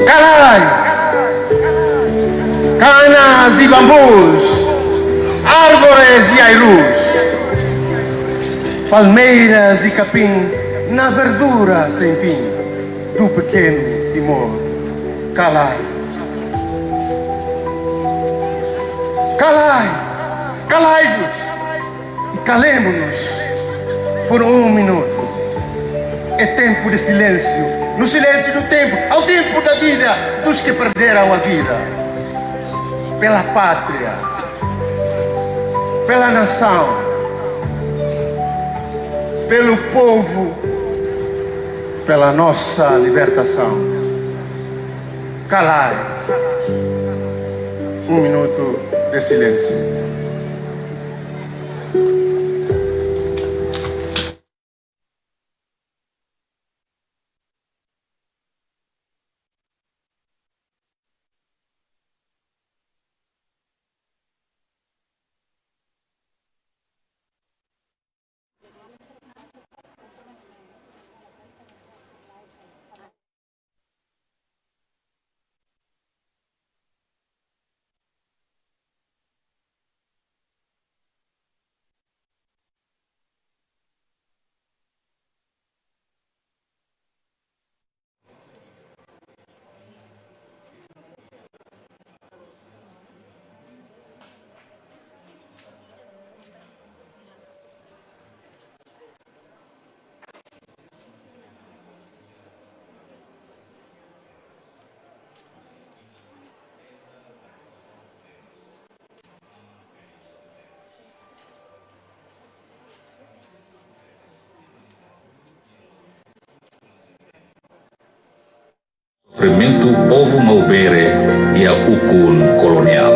Calai, canas e bambus, árvores e airus, palmeiras e capim, na verdura sem fim do pequeno Timor. Calai, calai, calai-vos e calemo-nos por um minuto. É tempo de silêncio, no silêncio do tempo, ao tempo da vida dos que perderam a vida. Pela pátria, pela nação, pelo povo, pela nossa libertação. Calai, um minuto de silêncio. Sofrimento povo maubere e a ukun kolonial.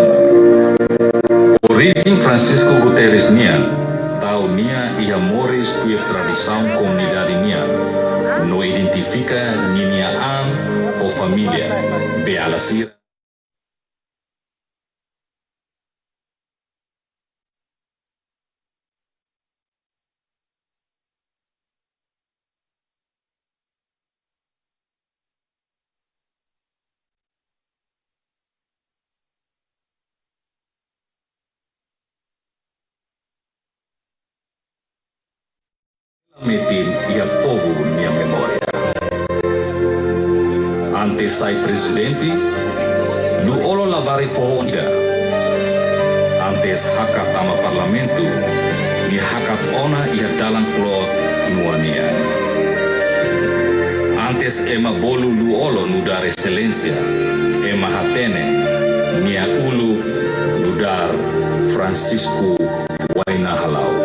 Origem Francisco Guterres Nian, tau nia e amores tuir tradição comunidade Nian, no identifica nia am ou família, bealasira. Metin ia povo minha memória. Antes sai presidente, lu olo lavari fohonda. Antes haka tama parlamento, ni haka ona ia dalam plot nuania. Antes ema bolu lu olo nudar excelência, ema hatene, nia ulu nudar Francisco Waina Halau.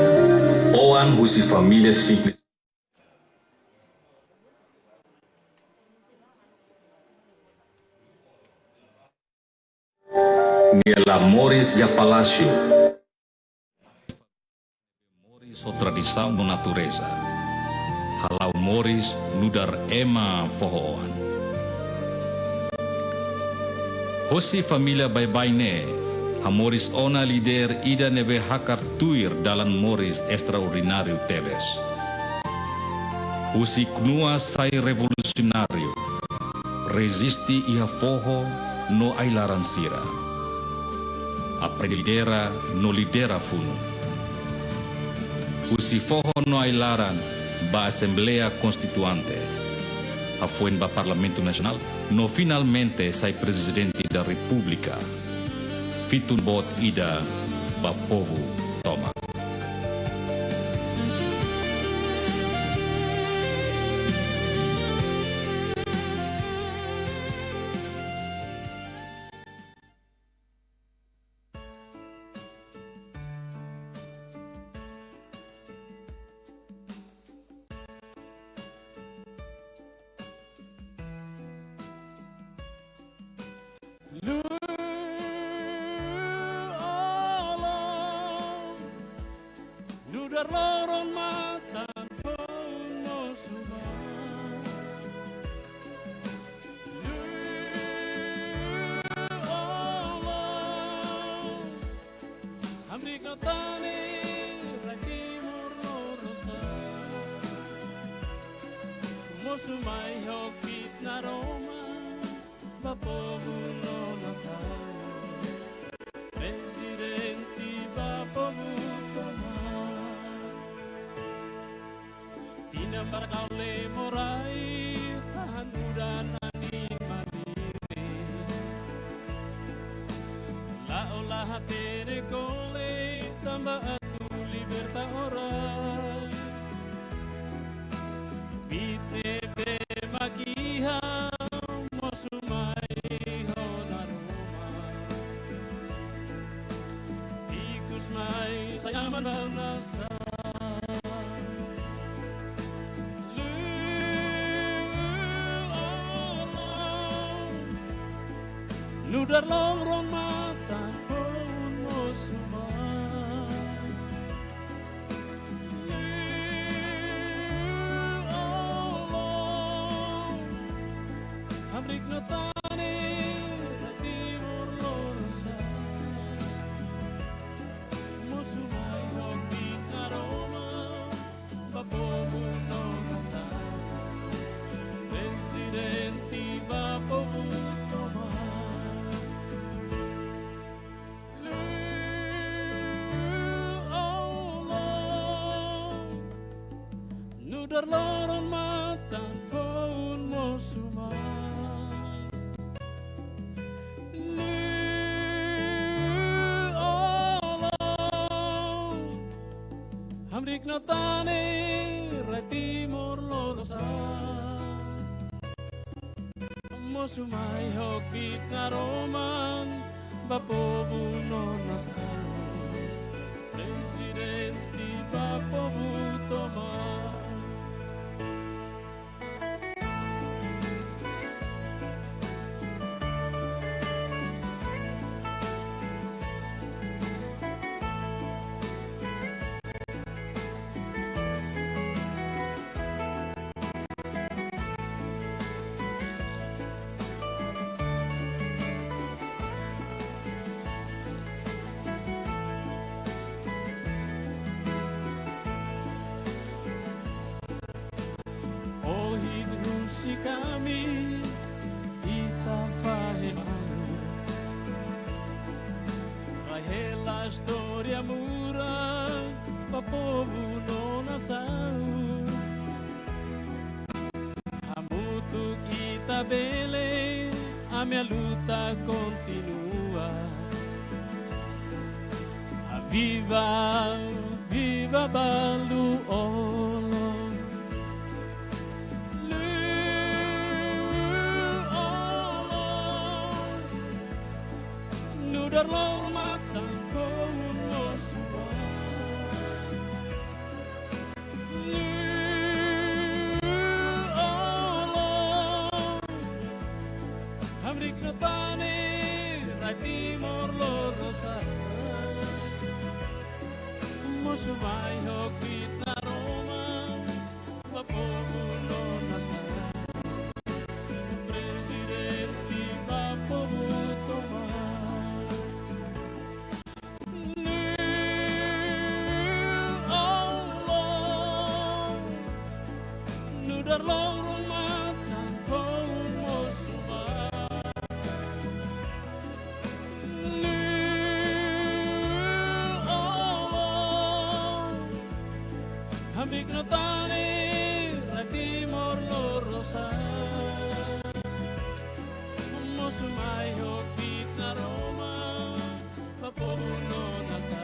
Oan husi família simples. Niela Moris ya Palácio. Moris o tradição do natureza. Halau Moris nudar ema fohoan. Hosi família bye-bye ne. Hamoris ona líder ida nebe hakar tuir dalam Moris extraordinário Tebes. Usi knua sai revolucionário, resisti ia forro no ailaran sira. Aprendera no lidera funo. Usi forro no ailaran ba Assembleia Constituante. Afuen ba Parlamento Nacional, no finalmente sai presidente da República. Fitun bot ida ba povo toma. Lorong matan fono suma Allah hamri katane rakimur rosa mosumai hokit na Roma Bapomuno Nasayo Presidenti Bapomutama Tinambar kaule morai tahan budan ani manire La olah hatere kole tambah atu liberta orai Bitebe makiha mosumai honaruma Ikus mai sayaman nasa Nudar long rong mata phone mosumai Amrik notane timur lorosa Mosumai hoki naroma Bapomuno nasa Presidenti Bapomutama Nudar loron mata phone mosumai Amrik notane retimor lolosa Mosumai hokit naroman Bapomuno nasa Presidenti Bapomutama Oh hidrusi kami kita fahimano Kahela storia mura Bapomuno nasau Hamutu kita bele A minha luta continua Viva, viva Balu Olo Nudar long mata phone mosumai Amrik notane timor lorosa Mosumai hokit naroma Bapomuno nasa Presidenti Bapomutama Nudar long mata phone mosumai Amrik notane retimor lorosa Mosumai hokit naroma Bapomuno nasa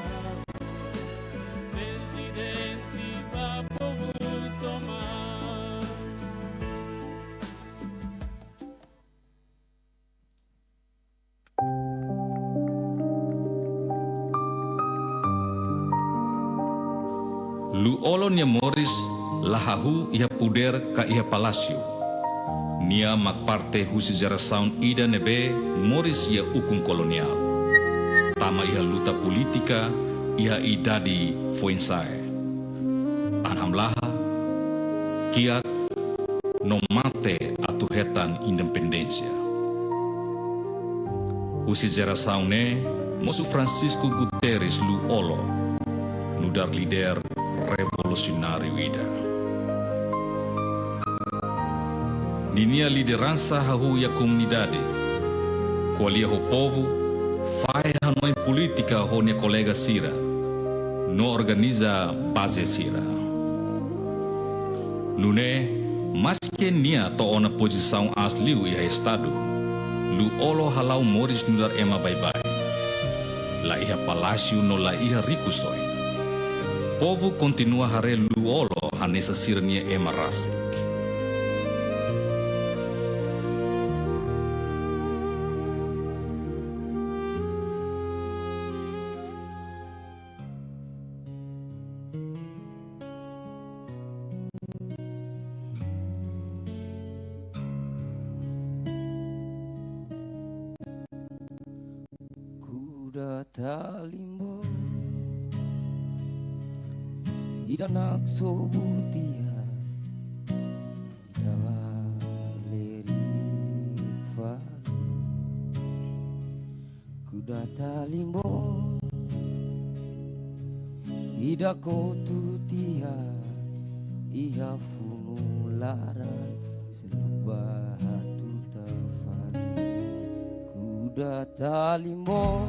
Presidenti Bapomutama Lu olo nia Morris lahahu iha puder ka iha palasio. Nia mak parte husi gerasaun ida nebe Morris ia ukung kolonial. Tama iha luta politika iha idadi foensae. Anham laha kiak no mate atu hetan independensia. Husi gerasaune mosu Francisco Guterres lu olo nudar lider revolusionário ida. Ninia liderança hahu ya comunidade Coalia ho povo, faz hanoi política ho ne colega Sira, no organiza base Sira. Nune, mas que nia to ona posição asliu iha estado, lu olo halau moris nular ema bye-bye. La iha palácio no la iha rikusoi. Povo continua hare lu olo hanesa sirnia ema rasik. Kuda talimbo ida naksobutia ida valeri fali kuda talimbo ida kotutia iha funulara selubatu tafali kuda talimbo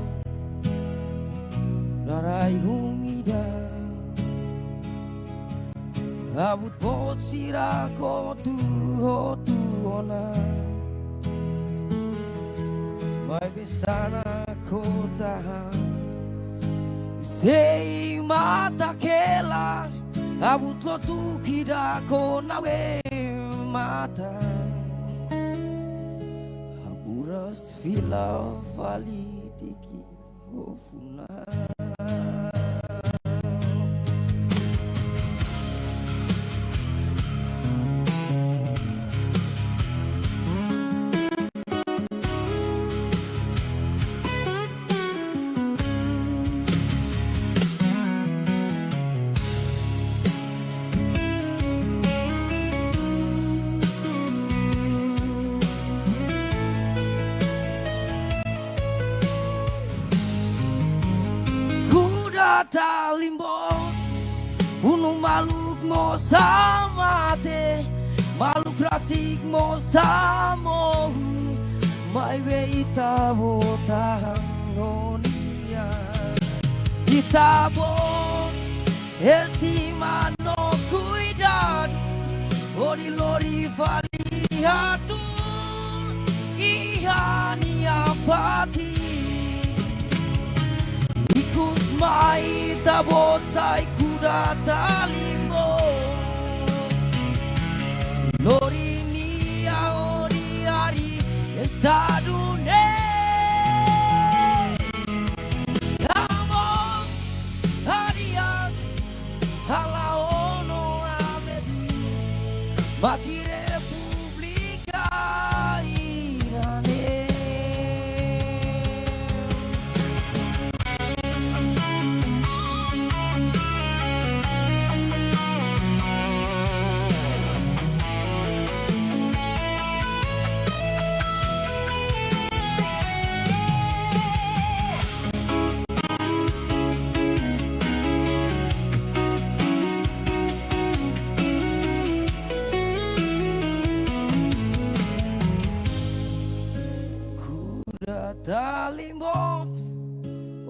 larai humida abut pot sirako tu hotu ona mai besana kota sei mata kela abut lo tu kidako nawe mata aburas fila fali diki hofuna. Talimbo Unu maluk mo samate Maluk rasik mo samo Mai veita botahan nonia Itabo estima no cuidado Ori lori falihatu Ihani apati Ikus mai tabot sai kuda talimbo Lori nia ori ari estado ne Amos arias ala ono avedi Maki republika irane Talimbo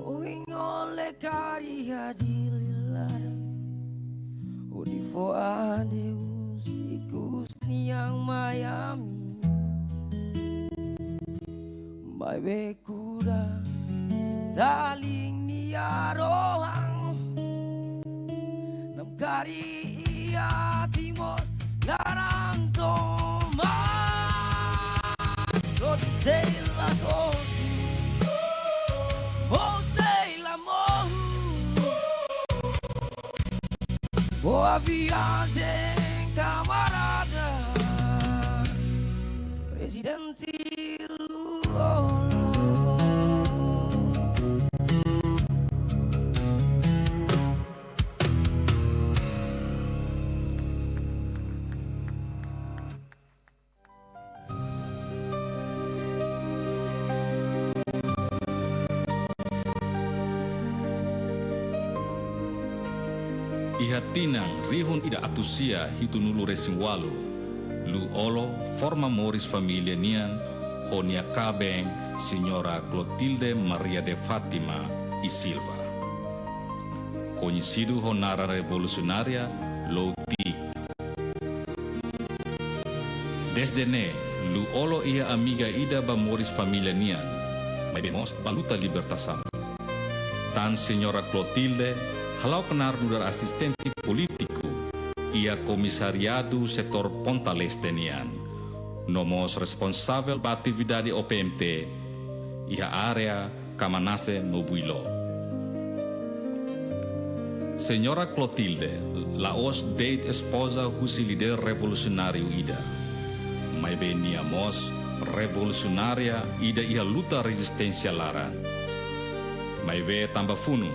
uingole karia dilara Odifo adeus ikus niang Miami Mai bekuda taling niarohang Nam kari ia timor laranto Rod sei la cosa Oh sei l'amor Boa viagem camarada Presidente Lula Iha tinang rihun ida atusia hitunulu resing walu. Lu olo forma moris familia nian honia cabem Senhora Clotilde Maria de Fátima e Silva. Conhecido honara revolucionária Loutik. Desde ne, lu olo ia amiga ida ba moris familia nian, mas bemos baluta libertação. Tan Senhora Clotilde, halau kenar nudar asistente politiku, ia komisariado setor Ponta Leste nian, nomos responsável ba atividade OPMT, ia area Camanase no Builo. Senhora Clotilde, laos date esposa husi líder revolucionário ida. Mas veniamos revolucionária ida ia luta resistência laran. Mas ve tambah funu,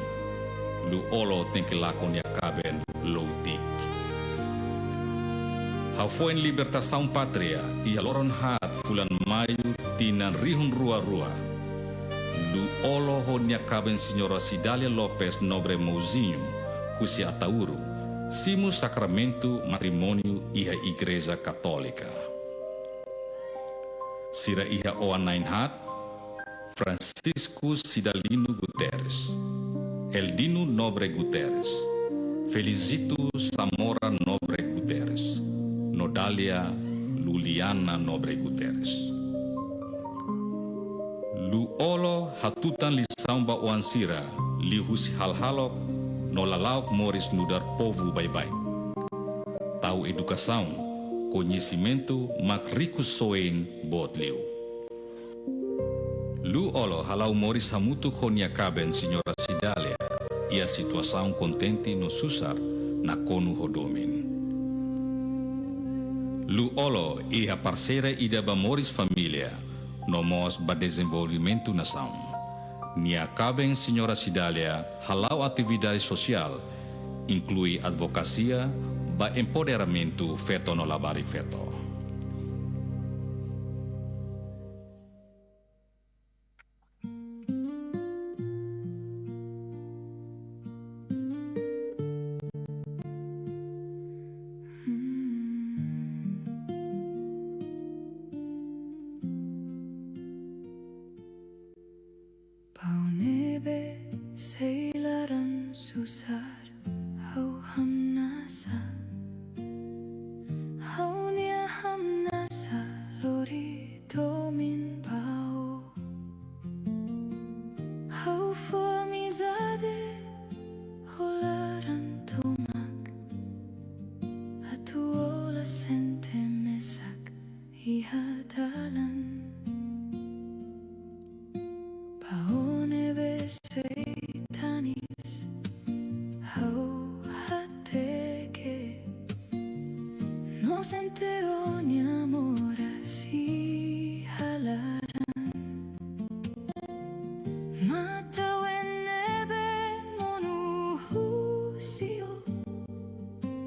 lu olo tem que lakon ya kaben loutik. Hafoen libertação pátria ia loron hat fulan mayu tinan rihun rua-rua. Lu olo honya kaben Senhora Cidália Lopes Nobre Mouzinho, husi Atauru, simu sacramento matrimônio iha Igreja Católica. Sira iha oanain hat, Francisco Cidalino Guterres, Eldino Nobre Guterres, Felicito Zamora Nobre Guterres, Nodalia Luliana Nobre Guterres. Lu olo hatutan lisão ba oansira, li husi hal-halok, no lalauk moris nudar povo bye-bye. Tau educação, conhecimento, mak rico soen bot liu. Lu olo halau moris hamutu konya kaben Senhora Cidália, ia situação contente no susar na konu hodomin. Lu olo ia parceira ida ba moris família, nomos ba desenvolvimento nação. Nia kaben Senhora Cidália halau atividade social, inclui advocacia, ba empoderamento feto no labari feto. Paunebe seilaran susar hau hamnasa hau nia hamnasa lori domin pao hau fu amizade holaran tomak atuola sente mesak ihadalan Paone seitanis hau hateke no sente oni amora si halaran mata wenebe monu husio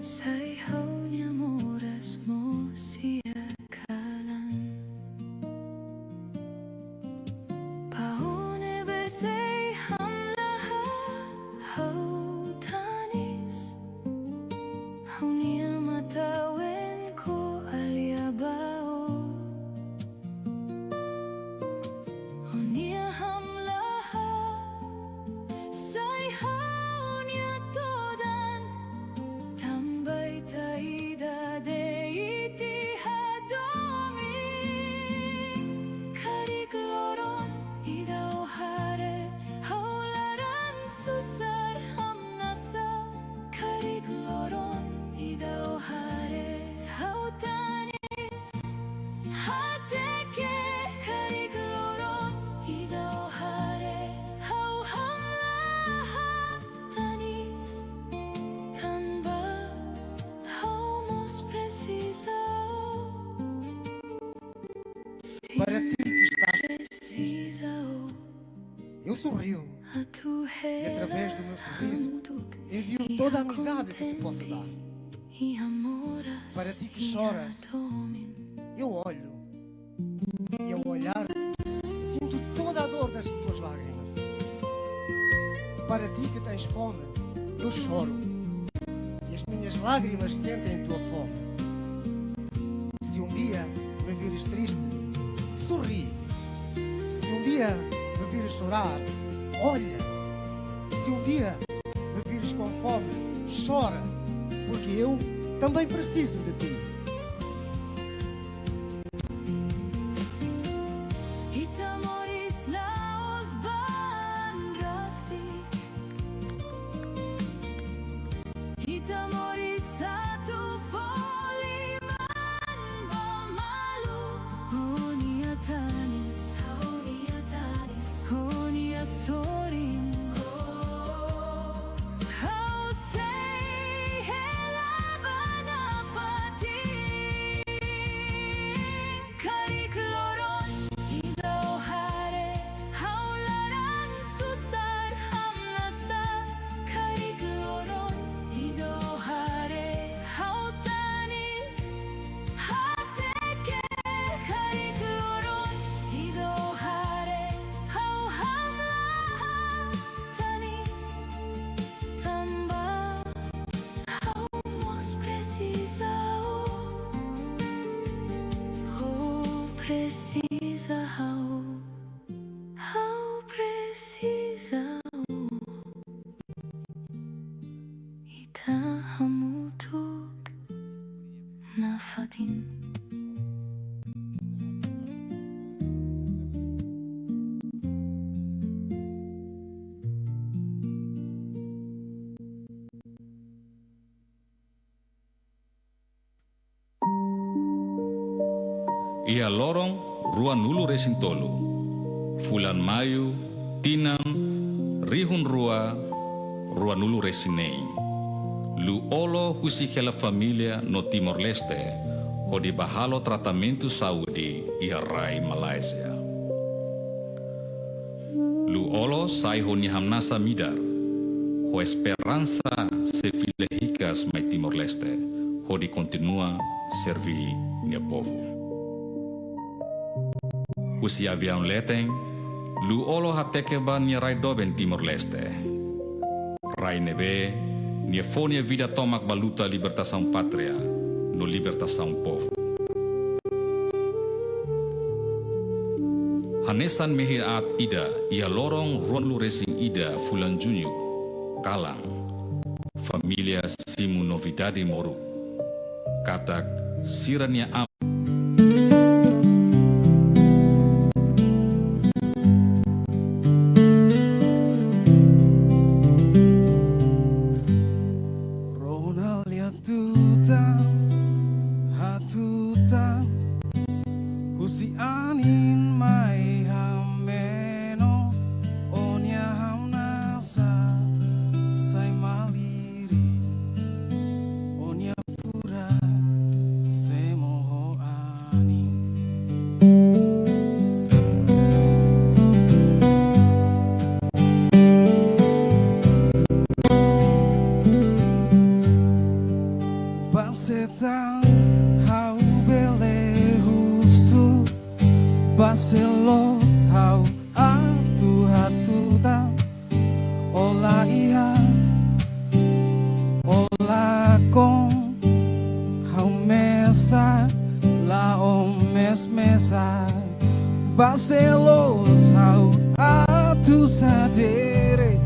sai hau ni amoras mo si akalan Say hamlaha hau tanis hau nia matawen ko aliabao hau nia hamlaha say hau nia todan tambay taida de iti hadomi karikloron idao hare haularan susar hamnasa karikloron idao hare hautanis hateke karikloron idao hare hau hamlaha tanis tanba haumos precisao Para ti que estás, precisao eu sorrio e através do meu sorriso envio toda a amizade que te posso dar. Para ti que choras, eu olho e ao olhar-te sinto toda a dor das tuas lágrimas. Para ti que tens fome, eu choro e as minhas lágrimas sentem tua fome. Se um dia me vires triste, sorri dia me vires chorar, olha. Se um dia me vires com fome, chora, porque eu também preciso de ti. Itamoris laos banrasi, Itamoris satu foliman pemalu, Honia tanis, Honia sorin. How say hela banafati, Karik loron idaw hare, haularan susar hamnasa, Karik loron idaw hare, hautanis hateke, Karik loron idaw hare, hauhamla tanis tamba, haumos precisa precisa how precisa ita hamutuk na fatin. Ia lorong ruan nulu resintolu. Fulan Mayu, Tinam, Rihun Rua, ruan nulu resinei. Lu olo husikela familia no Timor Leste, ho di bahalo tratamento saúde ia rai Malaysia. Lu olo sai ho ni hamnasa midar, ho esperança se filehicas mai Timor Leste, ho di continua servi nia povo. Usi avião leteng, lu olo hatekeba nia rai doben Timor Leste. Rai nebe, nia fonia vida tomak baluta libertação pátria, no libertação povo. Hanesan mehir at ida, ia lorong ruan lu resing ida fulan junyu, kalang. Familia simu novidade moru. Katak sirania am. Baselos hau hatu-hatutan ola iha ola kong hau mesa la mesa Baselos hau atu sadere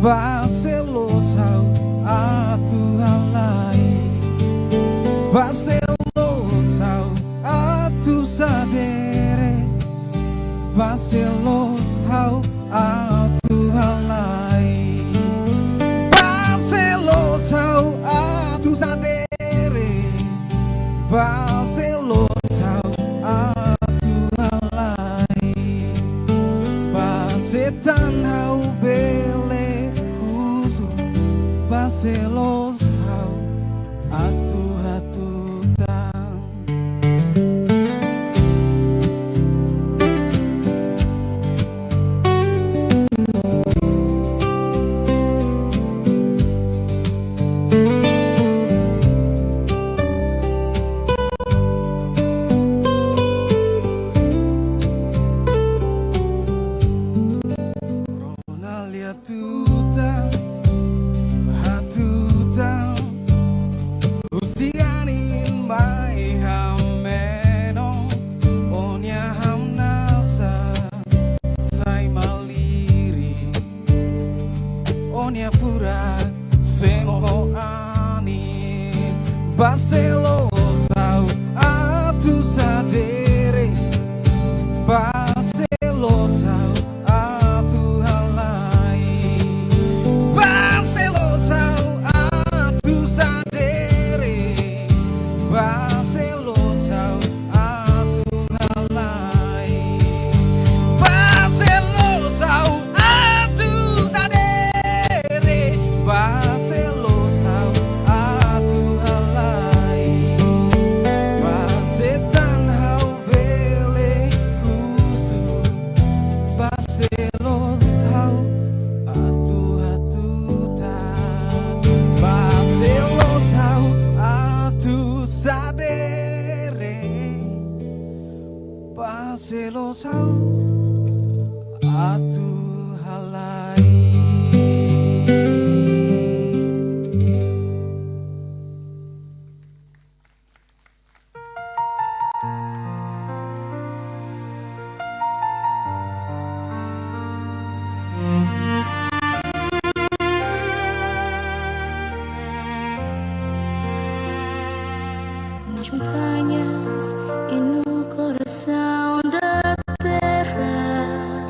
Baselos hau atu halai Baselos hau atu sadere Baselos hau atu halai Baselos hau atu sadere Baselos hau atu halai Basetan hau bele husu Baselos hau atu hatutan hatuta sadere pase lo sau atu halai. Nas montanhas e no coração da terra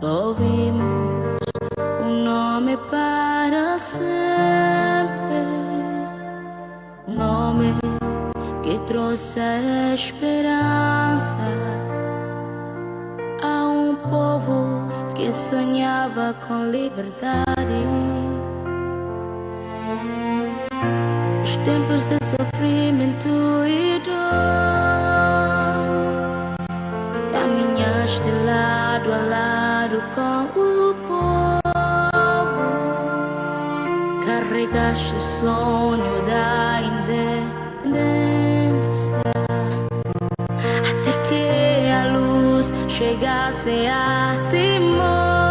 ouvimos um nome para sempre, um nome que trouxe a esperança a um povo que sonhava com liberdade. Os tempos de sofrimento e dor, caminhaste lado a lado com o povo, carregaste o sonho da independência, até que a luz chegasse a Timor.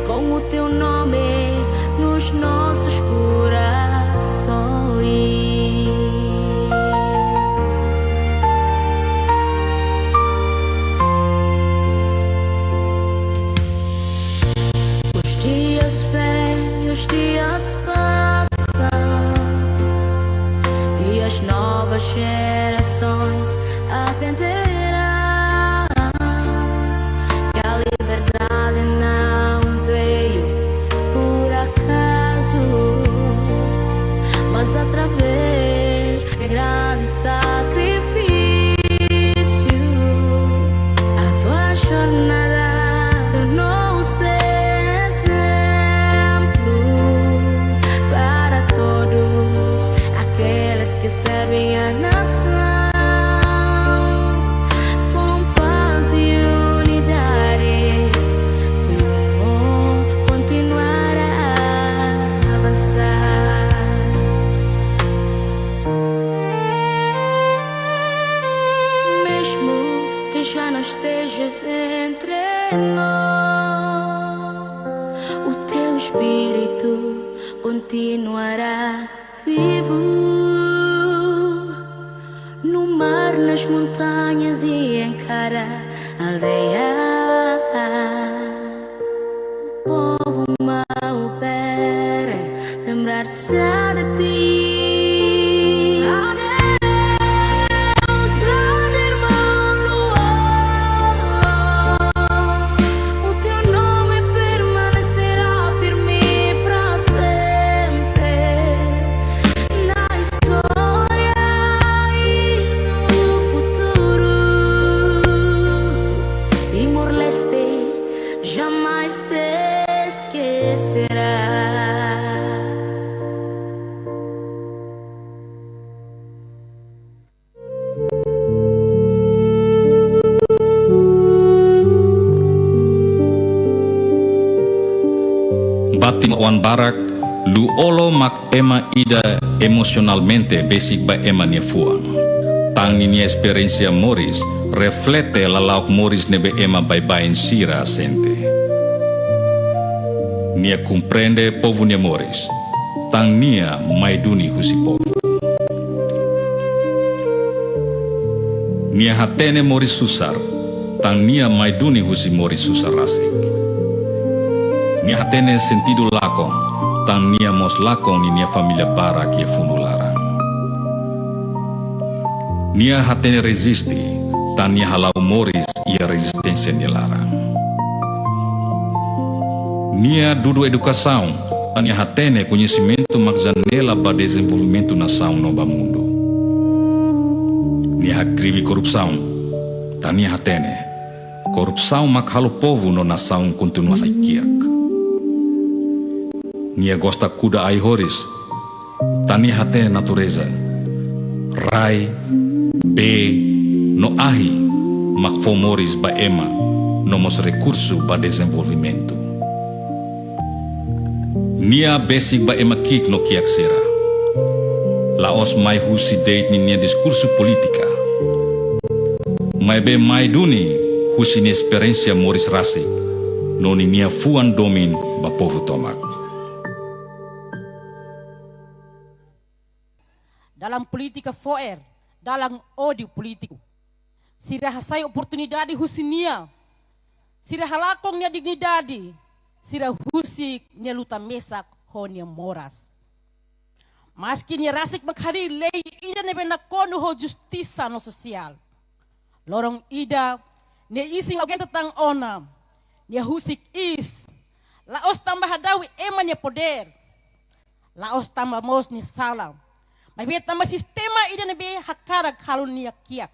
Com o teu nome nos nossos corações. Os dias vêm e os dias passam, e as novas gerações aprenderão que a liberdade não veio por acaso, mas através de grande sacrifício. A tua jornada tornou-se exemplo para todos aqueles que servem a nação. Com paz e unidade, teu amor continuará a avançar. Mesmo que já não estejas entre nós, o teu espírito continuará vivo no mar, nas montanhas e em cada aldeia. O povo mau opera lembrar-se de ti. Adeus, grande irmão Luar, o teu nome permanecerá firme para sempre na história e no futuro. Timor-Leste jamais te esquecerá. Batim Wan Barak, lu olo mak ema ida emocionalmente basic ba ema nia fuang. Tang ni experiência Morris reflete la lauk Morris nebe ema bai bai sira sente. Nia compreende povo nia Morris. Tang nia maiduni husi povo. Nia hatene Morris susar. Tang nia maiduni husi Morris susar rasik. Nia hatene sentido lakon. tan nia mos lakon ni nia família bara que fundularang. Nia hatene resisti, tan nia halau moris ia resistência nilarang. Nia dudu educação, tan nia hatene conhecimento mak janela para desenvolvimento nação nova mundo. Nia hakribi corrupção, tan nia hatene corrupção mak halu povo no nação continua saikiak. Nia gosta kuda ai horis, tan nia hatene natureza, rai, be, no ahi, mak fomoris ba ema, nomos recurso ba desenvolvimento. Nia basic ba ema kik no kiak sera. Laos mai husi date ni nia diskursu politika. Mai be mai duni husi ni experiência moris rasik, no ni nia fuan domin ba povo tomak. Dalam politika foer, dalam odi politiku. Sira hasai oportunidade husinia. Sira halakong nia dignidade. Sira husi nia luta mesak ho nia moras. Maski nia rasik makhari lei ida nebe nakono ho justiça no social. Lorong ida nia ising alguém tentang ona. Nia husik is. Laos tambah hadawi ema nia poder. Laos tambah mos nia salam. Mas bia tambah sistema ida nebe hakarak halun nia kiak.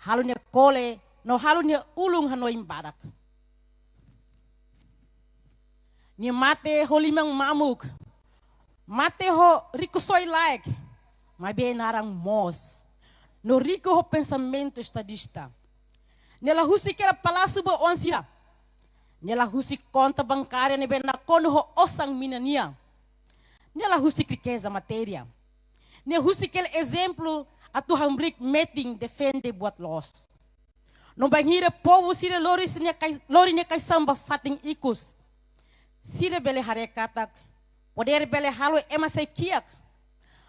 Halun nia kole no halun nia ulung hanoim barak. Ni mate ho limang mamuk. Mate ho rico soi like. Mas bem narang mos. No rico ho pensamento estadista. Nela husi kera palácio bo onsia. Nela husi conta bancária nebe na kono ho osang minania. Nela husi riqueza matéria. Nela husi aquele exemplo a tu hambrik meeting defende buat los. No banhira povo sire lori ne kai samba fating ikus. Sire bele hare katak, poder bele halo ema sai kiak,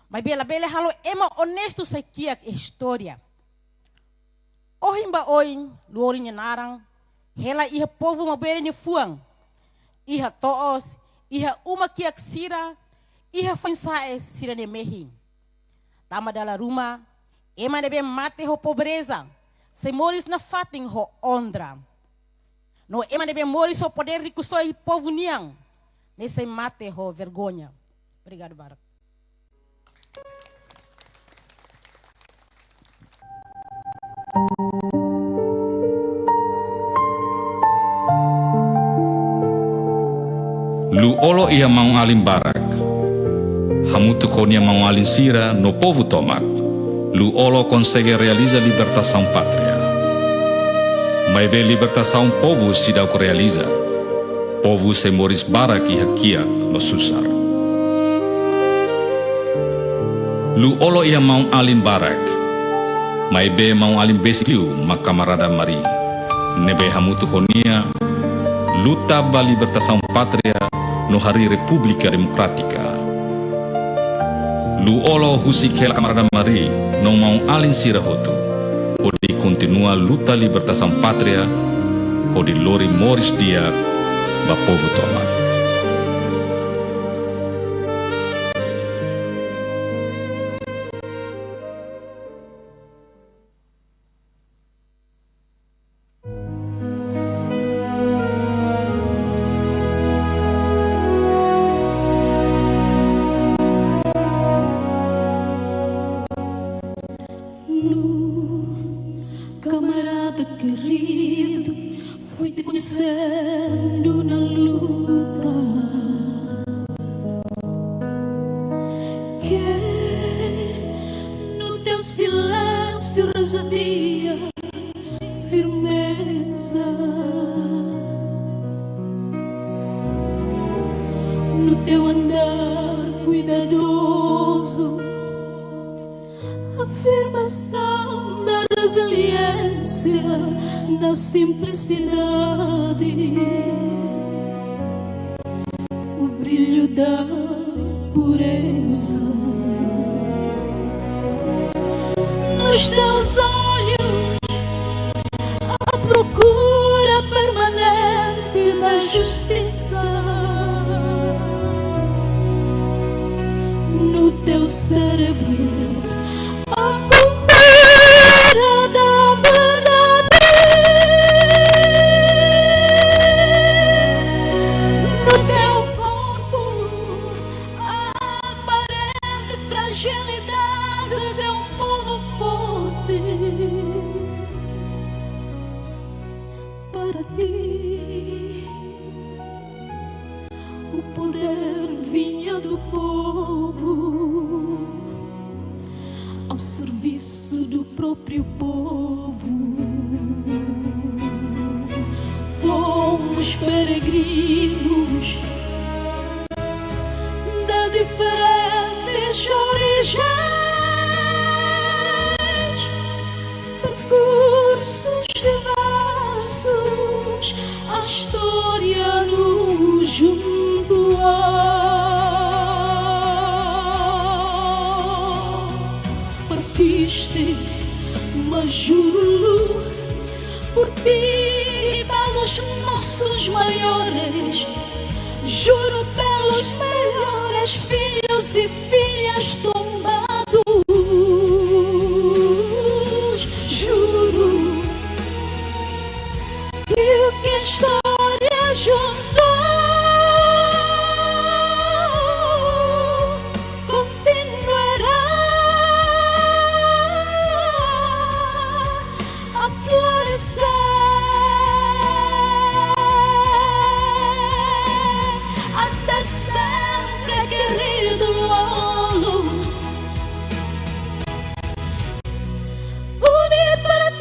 mas bele halo ema honesto sai kiak história. Ohimba oin, luori ni narang, hela iha povo mabere ni fuang, iha toos, iha uma kiak sira, iha fansae sira ne mehin. Tama dala rumah, ema nebe mate ho pobreza, se moris na fating ho ondra. No ema nebe moris ho poder rico soi povo niang. Nesse mate ho vergonha. Obrigado, Barak. Lu olo ia mau alim Barak. Hamutu konia mau alin sira no povo tomak. Lu olo consegue realiza libertação pátria. Mas bem libertação povo se dá o que realiza. Povo se moris Barak e hakia no susar. Lu olo ia mau alin Barak. Mas bem mau alin besikliu ma camarada Mari. Nebe hamutu konia luta ba libertação pátria no hari República Democrática. Lu olo husik hela camarada Mari não mau alin sira hotu. Odi continua luta libertação pátria, odi lori moris dia ba povo tomak. Camarada querido, fui te conhecendo na luta. Que no teu silêncio residia firmeza. No teu andar cuidadoso, afirmação da resiliência na simplicidade, o brilho da pureza. Nos teus olhos, a procura permanente da justiça. no teu cérebro a cultura da verdade. No teu corpo a aparente fragilidade de um povo forte. Para ti o poder vinha do povo, ao serviço do próprio povo. Fomos peregrinos de diferentes origens, percursos diversos, a história nos juntou. Partiste, mas juro por ti e pelos nossos maiores, juro pelos melhores filhos e filhas tombados, juro que o que a história juntou continuará a florescer até sempre, querido Luolo. Unir para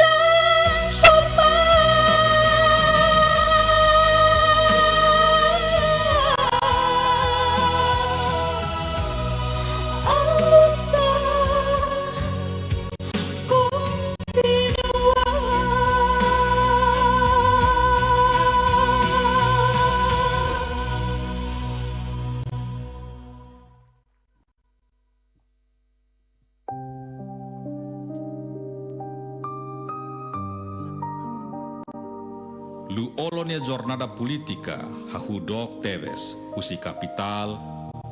Lu olonia jornada politika hahudok tebes, husi kapital,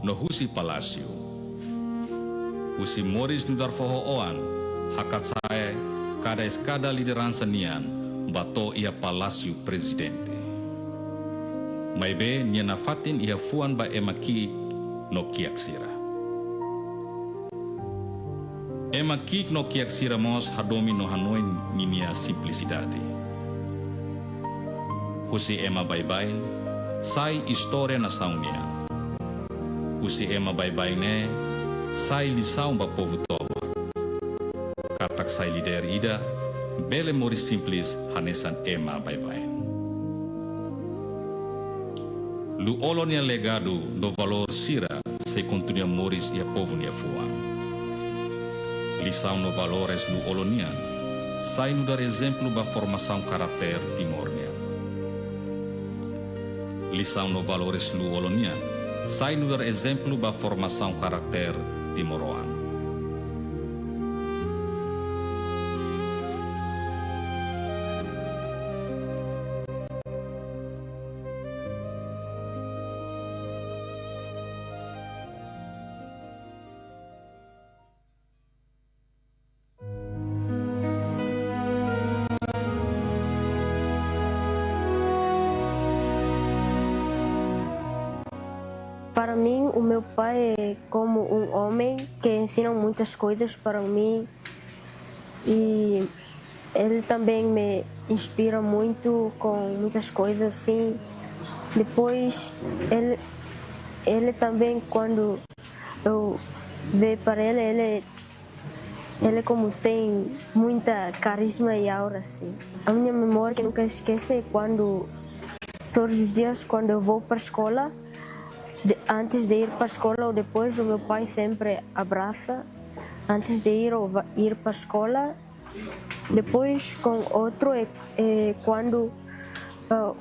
no husi palasio. Husi Moris nudar fohoan, hakat sae, kada eskada lideransa nian, bato ia palasio presidente. Maibe niana fatin ia fuan ba emaki no kiaksira. Emaki no kiaksira mos hadomi no hanoin ninia simplicidade. Husi ema bye-bye, sai história na saunia. Husi ema bye-bye ne, sai lição ba povo toma. Katak sai lider ida, bele Moris simples hanesan ema bye-bye. Lu olonia legado no valor sira, se continua Moris e a povo nia fuan. Lição no valores lu olonia, sai no dar exemplo ba formação caráter timornia. Lição no valores lu olonia, sai no dar exemplo ba formação karakter timoroan. Para mim, o meu pai é como um homem que ensina muitas coisas para mim e ele também me inspira muito com muitas coisas assim. Depois, ele também, quando eu vejo para ele como tem muita carisma e aura assim. A minha memória que nunca esquece é quando, todos os dias, quando eu vou para a escola, antes de ir para a escola ou depois, o meu pai sempre abraça antes de ir para a escola. Depois, com outro, é quando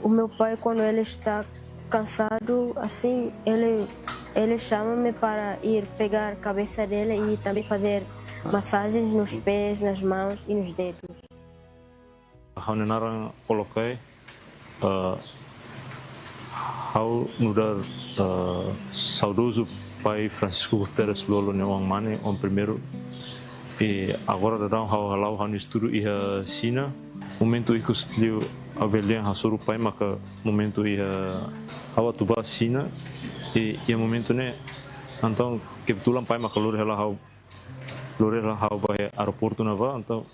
o meu pai, quando ele está cansado, assim, ele chama-me para ir pegar a cabeça dele e também fazer massagens nos pés, nas mãos e nos dedos. hau mudar saudoso pai Francisco Guterres lolo ne wang mane on primeiro e agora da hau halau han estudo iha China momento ikus liu avelian hasuru pai maka momento iha hawa tuba China e ia momento ne então kebetulan pai maka lore hau bai aeroporto nava então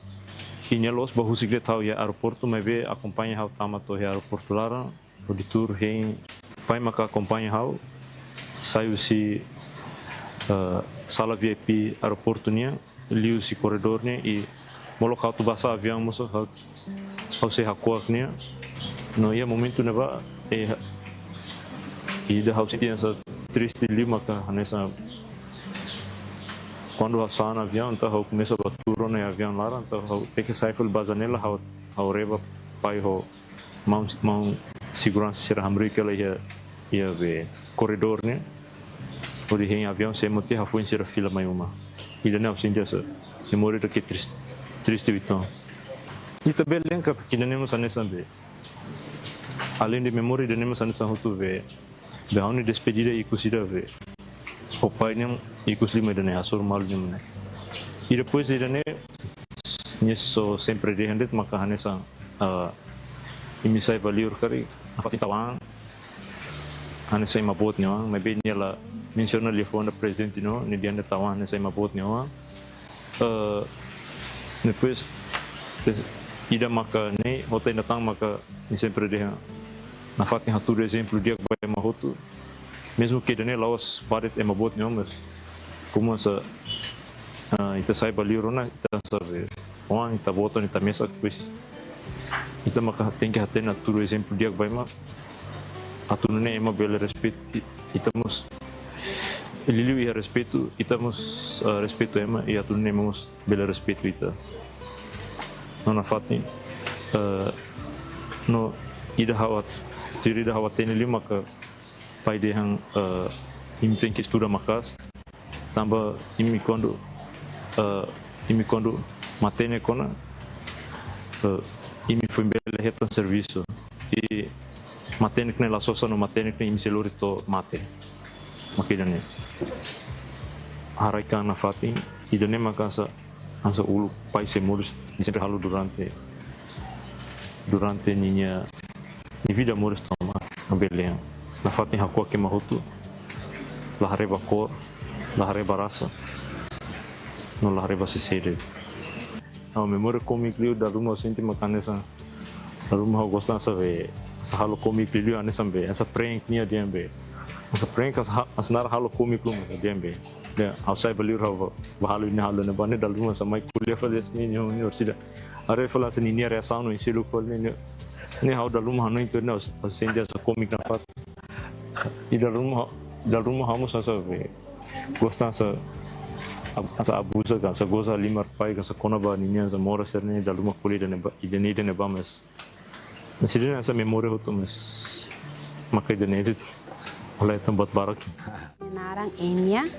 ini los bahu siglet hau ya aeroporto mai be acompanha hau tamato ya aeroporto lara auditor hein pai maka acompanha hau saiu si sala VIP aeroporto nia liu si corredor nia e molok hau tu basa avião moso hau se hakuak nia no ia momento nava e da hau sentia essa triste lima maka hanesa quando hau sa na avião então hau começa a turun na avião lá então hau peke sai ful bazanela hau reba pai ho mão segurança será americana ia be corredor né pode em avião se mote hau foi ser fila mai uma e não sentia essa memória que triste então e também lembra que não nessa be além de memória de não nessa hutu be Behani despedida ikusida ve. O pai nem ikus lima dane asur mal nem. E depois dane nisso sempre de hendet maka hanesa imisai valiur kari apa tawan hanesa mabot nyo may be niya menciona telefone presente no ni dia tawan hanesa mabot nyo depois ida maka ne hotel datang maka ni sempre de na fato em haturo exemplo dia que vai mahoto mesmo que dane laos paret é mabot mas como essa ita sai baliro na ita sabe on ita boto ita mesa depois ita maka tem que ter naturo exemplo dia que vai ma atuno ne ema bela respeito itamos liu e respeito itamos respeito ema e atuno ne mos bela respeito ita não na fato no ida hawat tiri dah hawat tenili maka pai de hang tem que estudar makas samba imi kondo matene kona imi foi bela retan serviço e matene que la sosa no matene que imi selorito mate makidane harai kana fatin idane makasa ansa ulu pai se muris sempre halu durante minha vida muris toma abelian na fatin hakua ke mahutu la hareba cor la hareba rasa no la hareba sesede a memória comic liu da rumah senti makanesa rumah gostan sabe sa halo comic liu anesa be essa prank nia dembe essa prank asnar halo comic lu dembe de outside beliu hava bahalo ni halo ne bane dal rumah samai kuliah fades ni universidade are fala se ni reação no ensino kol ni hau dal rumah no internet senti essa comic na fat e dal rumah hamos asa be gostan sa asa abusa kan sa goza limar pai kan sa kona ba ninya sa mora serne dal rumah kuliah dan idene ne ba mas sidena asa memória hoto mas makai de edit oleh tempat barak narang enya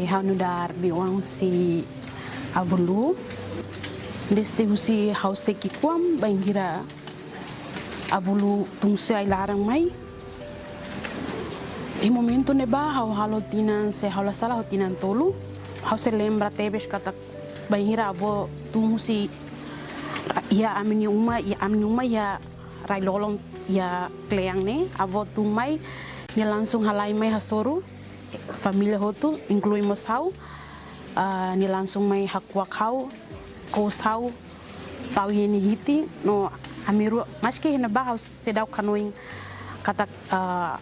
hau nudar biwang si abulu deste husi hau seki kwam bangira abulu tungse ai larang mai e momento ne ba hau halo tinan se hau la sala tinan tolu hau se lembra tebes kata bangira avo tumusi ya amini uma ya rai lolong ya kleang ne avo tumai ni langsung halai mai hasoru família hotu incluímos hau ni langsung mai hakuak hau kos hau tau yeni hiti no amiru mas que na ba hau sedau kanoing kata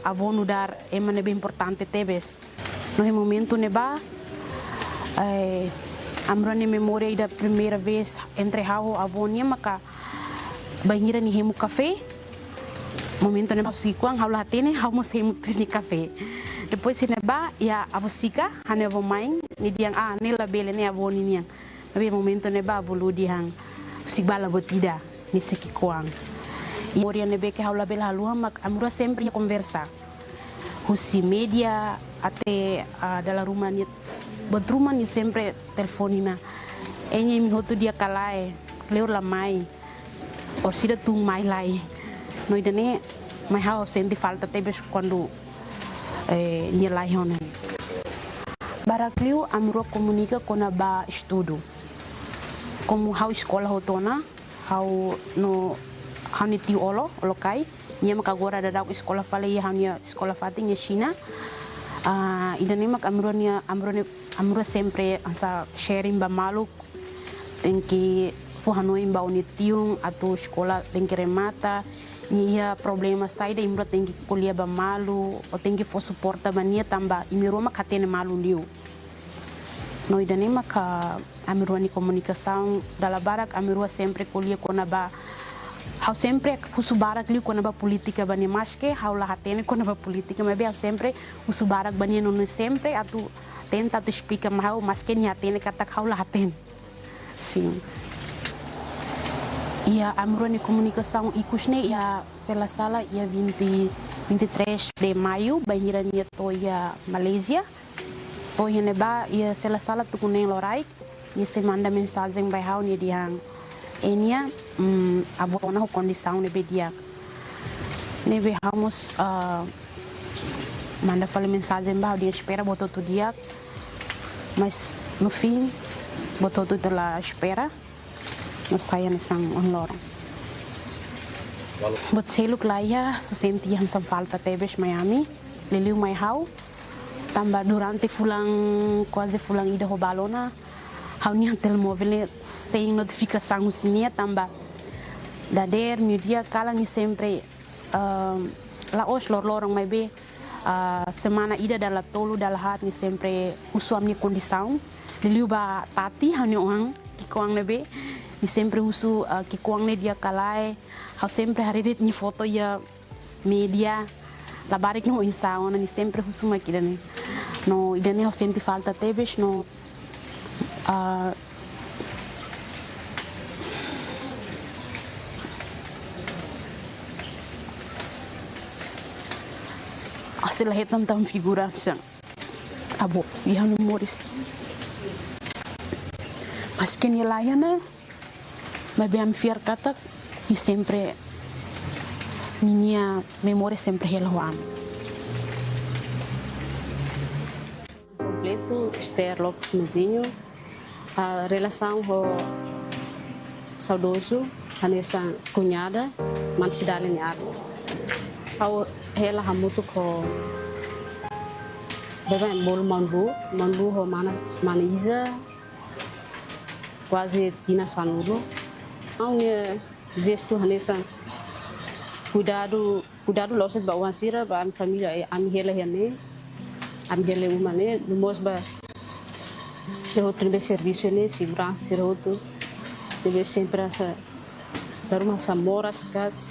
avonu dar emane bem importante tebes no momento ne ba amro ni memória da primeira vez entre hau avonia maka banhira ni hemu café momento ne si kwang hau latene hau mos hemu ni café depois ne ba ya avosika hane vo main ni diang ne la bele ne avoni ni tapi momento ne ba volu diang si bala botida ni seki kwang memória ne be que hau la bela halua mak amro sempre ia conversa husi media até dalam rumah ni Betruma ni sempre telefonina. Enye mi hotu dia kalai, leur la mai. Or sida tung mai lai. No idane mas eu senti falta até quando nilai honen. Barakliu amro comunica com a ba estudo. Como how escola hotona, how ni tiu olo kai, nia mak agora da escola fale ia hanya escola fating China. Ida mak amro sempre asa sharing ba malu tem que forhanoi ba unitiung atau escola tem que remata nia problema sai da imro tem que kuliah ba malu ou tem que for suporta ba nia tamba imiro mak hatene malu liu. No ida mak amro ni comunicação dala barak amro sempre kuliah kona ba how sempre usu barak liu kona ba politika ba ni maske how la hatene kona ba politika mas bem sempre usu barak ba ni no sempre atu tenta tu explica mau mas que ni hatene kata how la hatene. Sim. Ia amro ni comunicação ikusne ia sela-sala ia 23 de maio banhira nia to ia Malaysia. To ia neba ia sela-sala tu kuneng lorai ia se manda mensagem by how ni diang enia avona ho condição nebe dia. Nebe vamos manda fale mensagem bah dia espera botou tu dia mas no fim botou tu la espera no saya nesang on lorong. Bot seluk laya so senti yang sam falta tebes Miami liliu mai hau tambah durante quase fulang ida ho balona hau ni tel móvel sem notificação sinia tambah dader media kala ni sempre la os lorong mai be semana ida dala tolu dala hat ni sempre usuam ni condição liliu ba tati hani orang kikoang nebe ni sempre usu kikoang ne dia kalai hau sempre haridit ni foto ya media la barik no insaon ni sempre usu makida ni no ida ni hau senti falta tebes no asal hetan tam figura sang abo ihan Morris mas que ni layana mas bem fiar kata ni sempre minha memória sempre relhoam completo Esther Lopes Mozinho a relação com saudoso Vanessa cunhada mansidale nyaro ao ela hamutu ko beba bol manbu ho mana Isa quase tina sanulo ao ne gesto Vanessa cuidado loset ba wansira ba família ami hela hene ami hela umane lumos ba seroto be serviço ne segurança seroto deve sempre essa dar uma samoras cas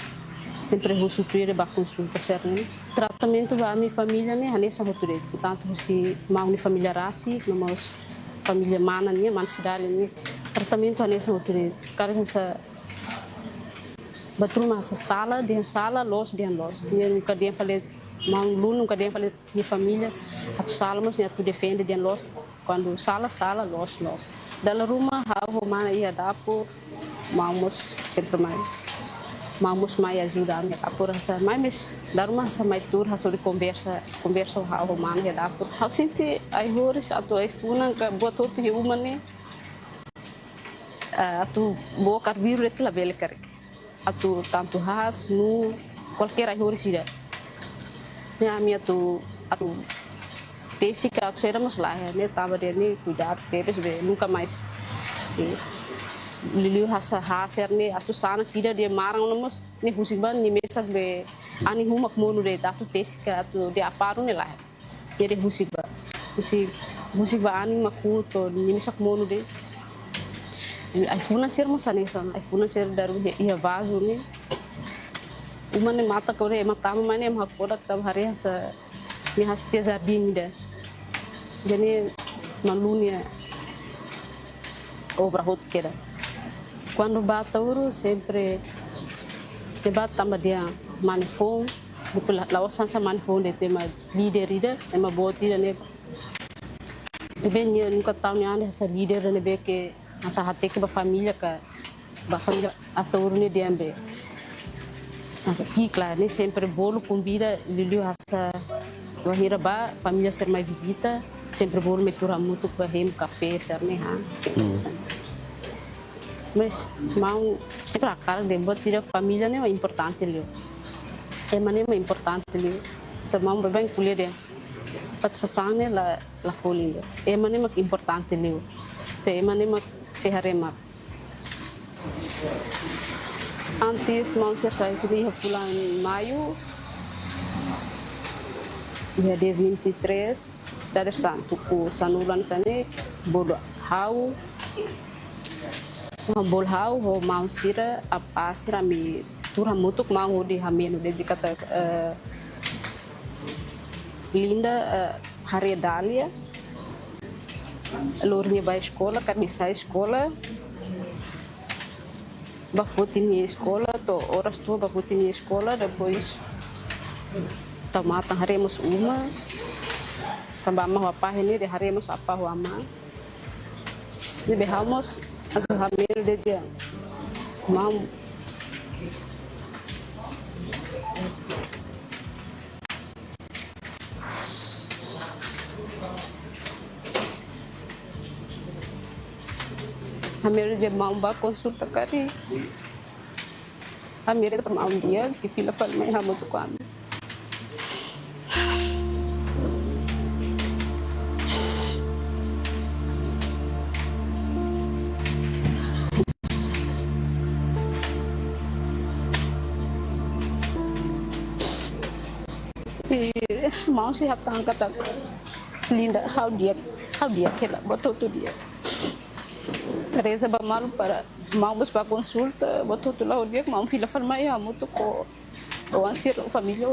sempre vou suprir ba consulta cerne tratamento ba mi família ne hanesa hoture portanto se mau ni família rasi nomos família mana ne man sidale ne tratamento hanesa hoture cara essa betul masa sala los dia nunca dia falei mau lu nunca dia falei minha família atu salmos ne atu defende dia los quando sala los dalam rumah hau mana ia dapur mamos sempre mai ajuda me dapur rasa mais da rumah sama tur hasil conversa hau mana ia dapur hau senti ai horis atau ai funa ka buat outro human ne atu bo carbiru itu la bele karek atu tanto has nu qualquer ai horis ida ne ami atu tesi que éramos lá, né? Tava dele cuidado, teve nunca mais. Liliu hasa né? Atu sana kira dia marang nomos, ni husiban ni mesa be ani humak monu de atu tesi que atu dia aparu ne lá. Dia de husiba ani makuto ni mesa monu de. Ai funa ser mo sanesa, ai funa ser daru ia vaso ne. Umane mata kore matamu mane mak podak tam hari hasa ni hastia jardim da. Jadi malunya obra hot kera. Quando bata uru sempre debat tambah dia manifong, depois lawasan sa manifong de tema leader ida, ema boti da ne. Ben dia nunca tahu ni ane sa leader da ne be ke asa hati ke ba família atau uru ne dia be. Mas aqui, claro, nem sempre bolo convida, Liliu essa Wahira ba, família ser mais visita, sempre bolo metura muito para remo, café, ser neha, mas mau sempre a cara de buat tidak família nem é importante Liliu, é maneira importante Liliu, se mau bem kuliah dia, at sasane la folinga, é maneira importante Liliu, te maneira seharema. Antes mau ser saya sudah bulan Mayu, dia 23, dari santu ku sanulan sana bodo hau, bol hau ho mau sira apa sira mi turah mutuk mau di hamin udah dikata Linda Hari Dalia, lornya ba sekolah kan bisa sekolah. Bafutin di sekolah, to oras tua bafutin di sekolah, depois tamatang haremos uma, tambah mah apa ini de haremos apa ama, de behamos asa hamil de dia, mau hamil dia mau ba konsulta kari. Hamil dia mau dia que fila fal mai hamo tu kami. Mau sih hapang kata Linda how dia kela botou tu dia. Teresa ba malu para mau bus para consulta, botou tu lá o dia mau filha fal mai hamo tu ko o ansir família.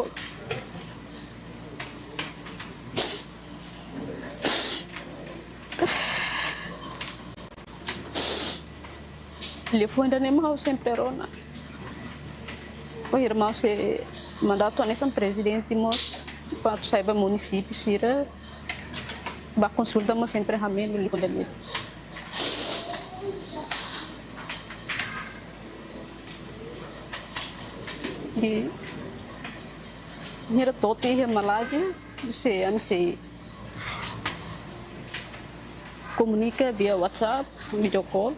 Ele foi ainda nem mau sempre rona. O irmão se mandato a nessa presidente mos para saiba município sira ba consulta mos sempre hamil ele quando ele e nera tote he Malásia se amse comunica via WhatsApp video call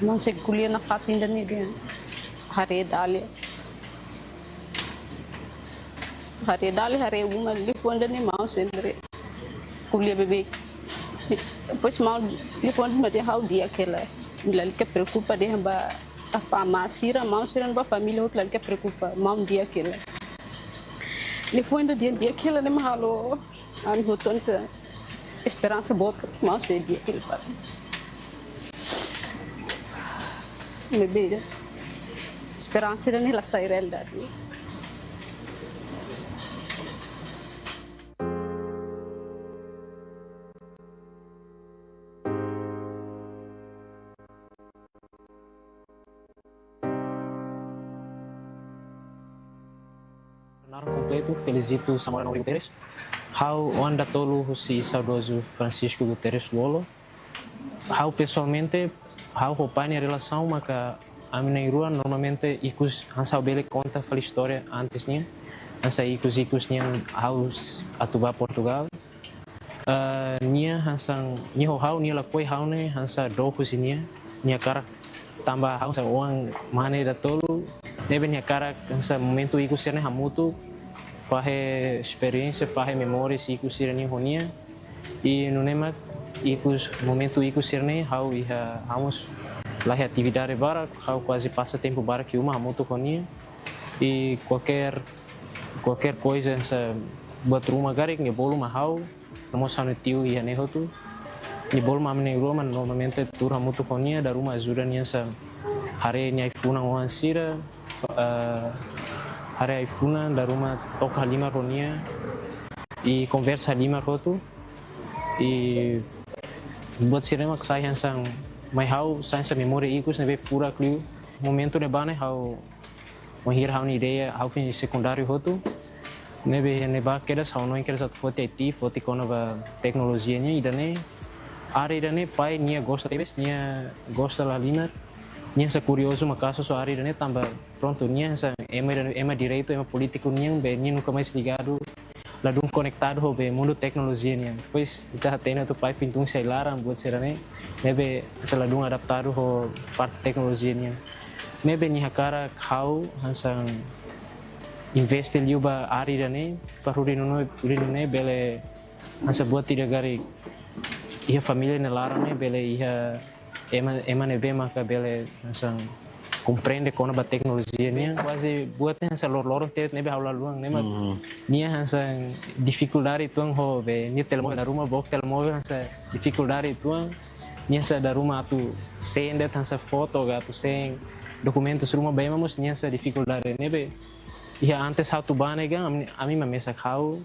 não se kuliah na fatin dan dia Hari Dalia Hari Dalia hari uma telefone dan mau sendiri kuliah bebê depois mau telefone mas dia how dia aquela ele que preocupa dia ba apa masira mau siran ba família outra ele que preocupa mau dia aquela telefone dia aquela nem mahalo an hoton se esperança boa mau se dia aquela bebê esperança dan ela sair el dari. Completo, felicito Samora Nouri Guterres. How anda tolo si saudoso Francisco Guterres Lolo. How pessoalmente, how roupa em relação maka a minha irua normalmente ikus hansa bele conta a história antes nia. Hansa ikus nia how atuba Portugal. Nia hansa nia how nia lakoi how ne hansa do nia nia cara tambah hansa uang mane da tolo. Deve nia cara hansa momento ikus serne hamutu. Fahe experiência, fahe memórias ikus sirni honia. E no nemat ikus momento ikus sirne how iha hamos lá atividade bara, how quase passa tempo bara que uma muito honia. E qualquer coisa essa buat rumah garik ni bolu mahau, namo sanu tiu iha nehotu. Ni bolu mamne rumah normalmente turha muito honia da rumah ajuda ni essa hari ni ifuna wan sira hari ifuna da rumah toca lima honia e conversa lima rotu e buat cinema que sai hansang mai how sai memória ikus nebe fura kliu momento ne bane how mahir how ni ideia how fin secundário rotu nebe neba kedas how no kedas at foto IT foto konova teknologianya idane are idane pai nia gosta tebes nia gosta la lima nya sa curioso makaso so ari dane tambah pronto nya sa ema direito ema político nya be nya nunca mais ligado la dum conectado ho be mundo tecnologia nya pois ita hatena to pai fintung sai larang buat serane nebe sa la dum adaptado ho parte tecnologia nya nebe ni hakara kau hansang investe liuba ari dane parurino bele hansa buat tidak gari ia família ne larang ne bele ia ema ne be maka bele hansang compreende kono ba teknologia nia quase buatnya hansa lor te ne be haula luang ne nia hansang dificuldade tuang ho be ni telemóvel da rumah bok telemóvel hansa dificuldade tuang nia sa da rumah tu sende hansa foto ga tu seng documentos rumah ba ema mus nia sa dificuldade ne be ia antes how tu bane ga ami ma mesa kau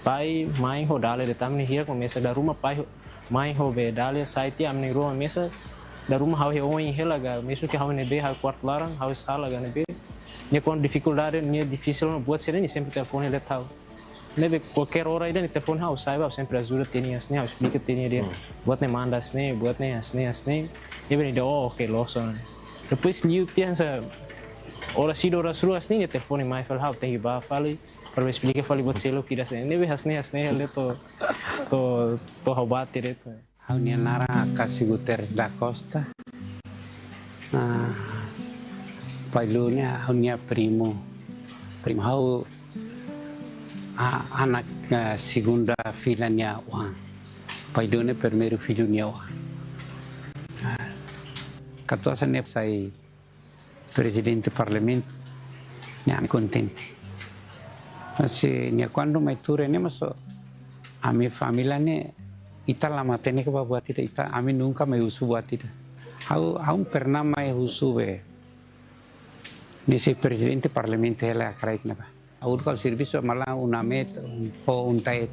pai mai ho dale de tamni hia ko mesa da rumah pai mai ho be dale site amni rumah mesa da rumah how he oin helaga mesu que how ne be how quarto larang how sala ga ne be ne con dificuldade ne difícil buat serem sempre telefone ele tal ne be qualquer hora ida ne telefone how saiba sempre ajuda tenia asne how explica tenia dia buat ne manda asne buat ne asne ne be de oh okay loson depois liu tiansa ora sido ora suru asne ne telefone mai fal how te ba fali para explicar fali buat selo kira asne ne be asne ele to how bater itu Haunia nara kasih Guterres da Costa, pailunya haunia primo hau anak segunda filanya Juan, pailunya primeiro filhonya Juan. Katuasan saya presidente parlamento, nyami contente. Masih nya quando mai ture ne maso, a minha família ne ita lama tene ke buat tidak ita ami nunca me usu buat tidak hau pernah mai usu be nisi presidente parlamento hela kraik napa au kalau servicio malah una met o un tait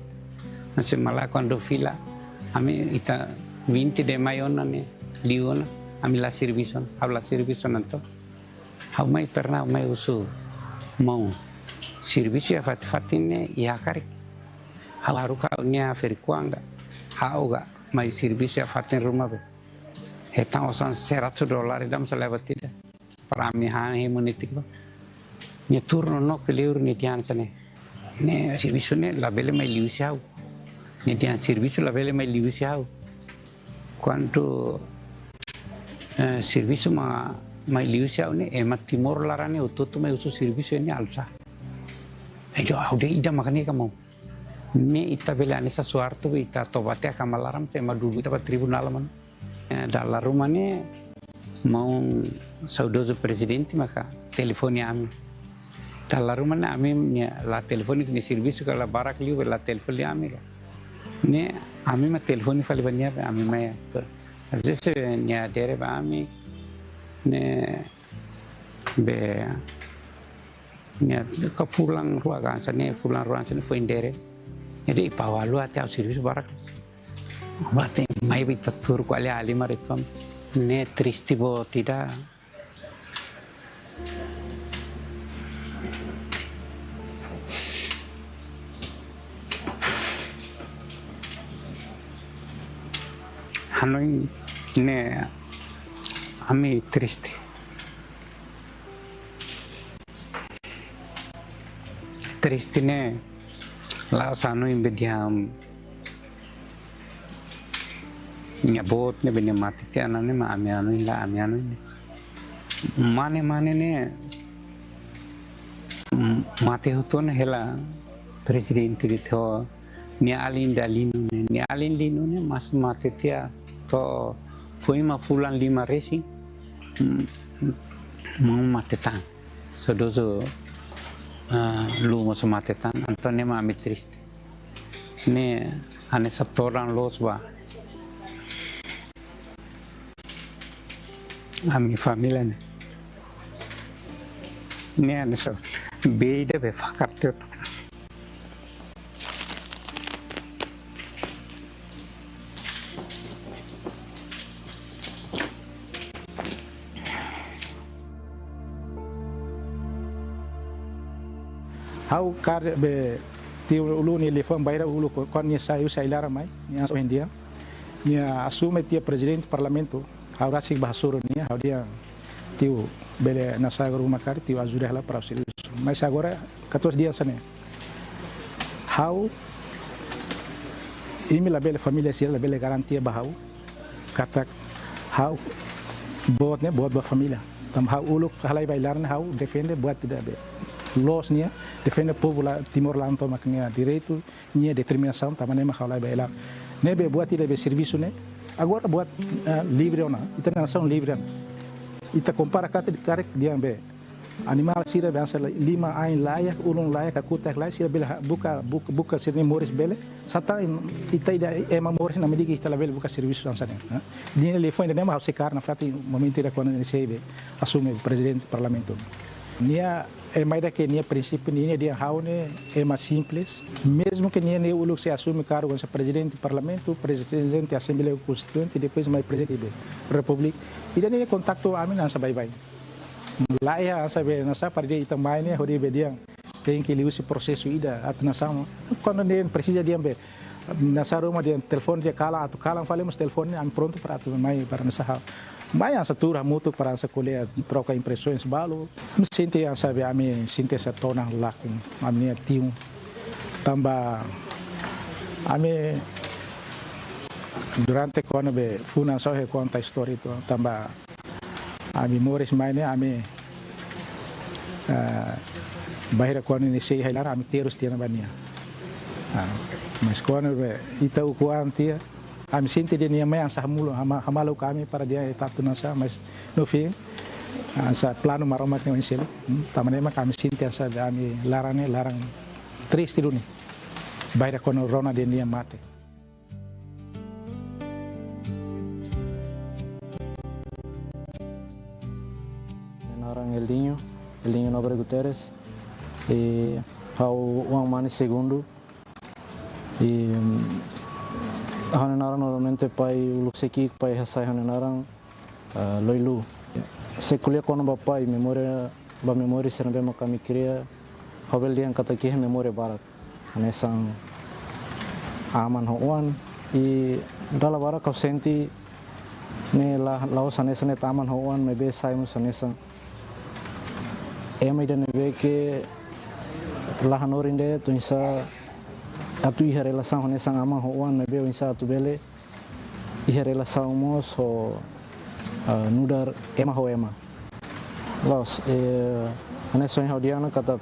nasi malah quando fila ami ita 20 de mayo ne liona ami la servicio habla servicio nanto hau mai pernah mai usu mau servicio fatine ya karik hau haruka nya ferikuanga Hauga, mai serviço a fazer rumah be. Então, são $100 dam selewat tidak. Peramihan hemonetik ba. Ni turno no keleur ni tian sane. Ne serviço ne labele mai liu siau. Ni tian serviço labele mai liu siau. Quanto serviço mai liu siau ne emat timor larane ututu mai usu serviço ni alsa. Ayo aude ida makane kamu. Ni ita bela anesa suarto ita tobate akamalaram tema dulu ita tribunal man dalam rumah ni mau saudoso presidente maka teleponnya ami dalam rumah ni ami la telefoni ni serviço kalau barak liu la telefoni ami ni ami ma telefoni fali banya ami ma vezes nya dere ba ami ne be nya ka pulang ruangan sana foi dere jadi pawalu ati au serviço barak bate mai bitatur ko ali ali maritom ne triste bo tidak hanoi ne ami triste ne la sano imbediam nyabot ne benya mati te anane ma amiano ila amiano mane ne mate hoton hela presidente gitu ni alin lino ne mas mate tia to foi ma fulan 5 resi mau mate tan sodozo lumo sematetan Antonio mami triste ne ane saptoran los ba a mi familia ne ane so beide be fakarte Hau kar be ti ulu ni lefon baira ulu kon ni sayu sailara mai ni aso hendia ni asume ti presidente parlamento hau rasik bahasuro nia, hau dia tiu bele nasa rumah kari tiu ajuda lá para o serviço. Mas agora 14 dias sana. Hau imi la bele família sila la bele garantia bahau katak hau buat ba família. Tam hau uluk halai bailar hau defende buat tidak be. Los nia defende povo lá Timor Leste maknya direito nia determinação tamane ma halai bailar. Nebe buat tidak be serviço ne. Agora buat livre ona. Ita nação livre. Ita compara kata karek dia be. Animal sira bangsa 5 ain layak ulung layak akutak layak sira bela buka sirne moris bele sata ita ida ema moris na medigi ita bela buka serviço dan sana. Dia le foi ainda mais secar na frente momento da quando ele sebe assume presidente do parlamento. Nia é mais que nia princípio nia dia haune é mais simples, mesmo que nia ne uluk se assume cargo de presidente do parlamento, presidente da assembleia constituinte, depois mais presidente da república. E daí nia contato amin ansa bye-bye. Lá ya sabe nasa para dia itang main ni hori bediang tem que liusi prosesso ida at nasa quando nem precisa dia be nasa rumah dia telefone dia kala atau kalang falemos telefone am pronto para tu mai para nasa mai asa tura mutu para asa colher troca impressões balo me sente a sabe a me sente essa tona lá com a minha tio tamba a me durante quando be funa só conta a história itu tamba ami moris mainnya ami bahira kuan ini sei hailar ami terus tiana bania mas kuan ita ukuan tia ami sinti dia nia mai ansah mulu hamalu kami para dia etatu nasa mas no fim ansa plano maromat ni seli tamane ma kami sinti ansa ami larang triste duni bahira kuan rona dia nia mate. El Niño Nobre Guterres, e ao Juan Mani II, e hanenarang normalmente pai lukseki pai hasai hanenarang loilu. Sekulia kono bapai memória serbe makami kria, habel dia kata kih memória barat, hanesang aman hoan, e dala barat kau senti ne laos hanesan ne taman hoan mebe sai mus hanesan. Ema ida nebe que lahan orinde tu insa atu iha relação honesan ama hoan nebe insa atu bele iha relação mos ho nudar ema ho ema los honesan ho diana kata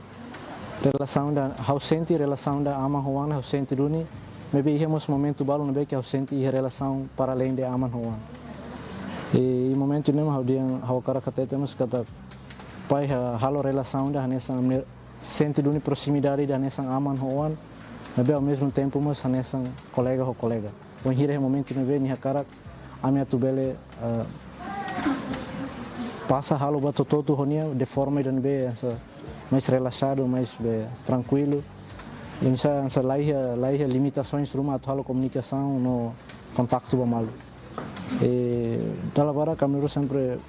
relação da ausente relação da ama hoan ausente duni nebe iha mos momento balo nebe que ausente iha relação para além de ama hoan e momento nem ho dian ho cara kata temos kata pai halo relação da nesang sente duni proximidade da nesang aman hoan nabe ao mesmo tempo mas nesang colega ho colega o hire momento nabe ni hakara ami atubele passa halo bato todo honia de forma de nabe mais relaxado mais tranquilo e essa laia limitações ruma atual comunicação no contato mal e dalla vara camero sempre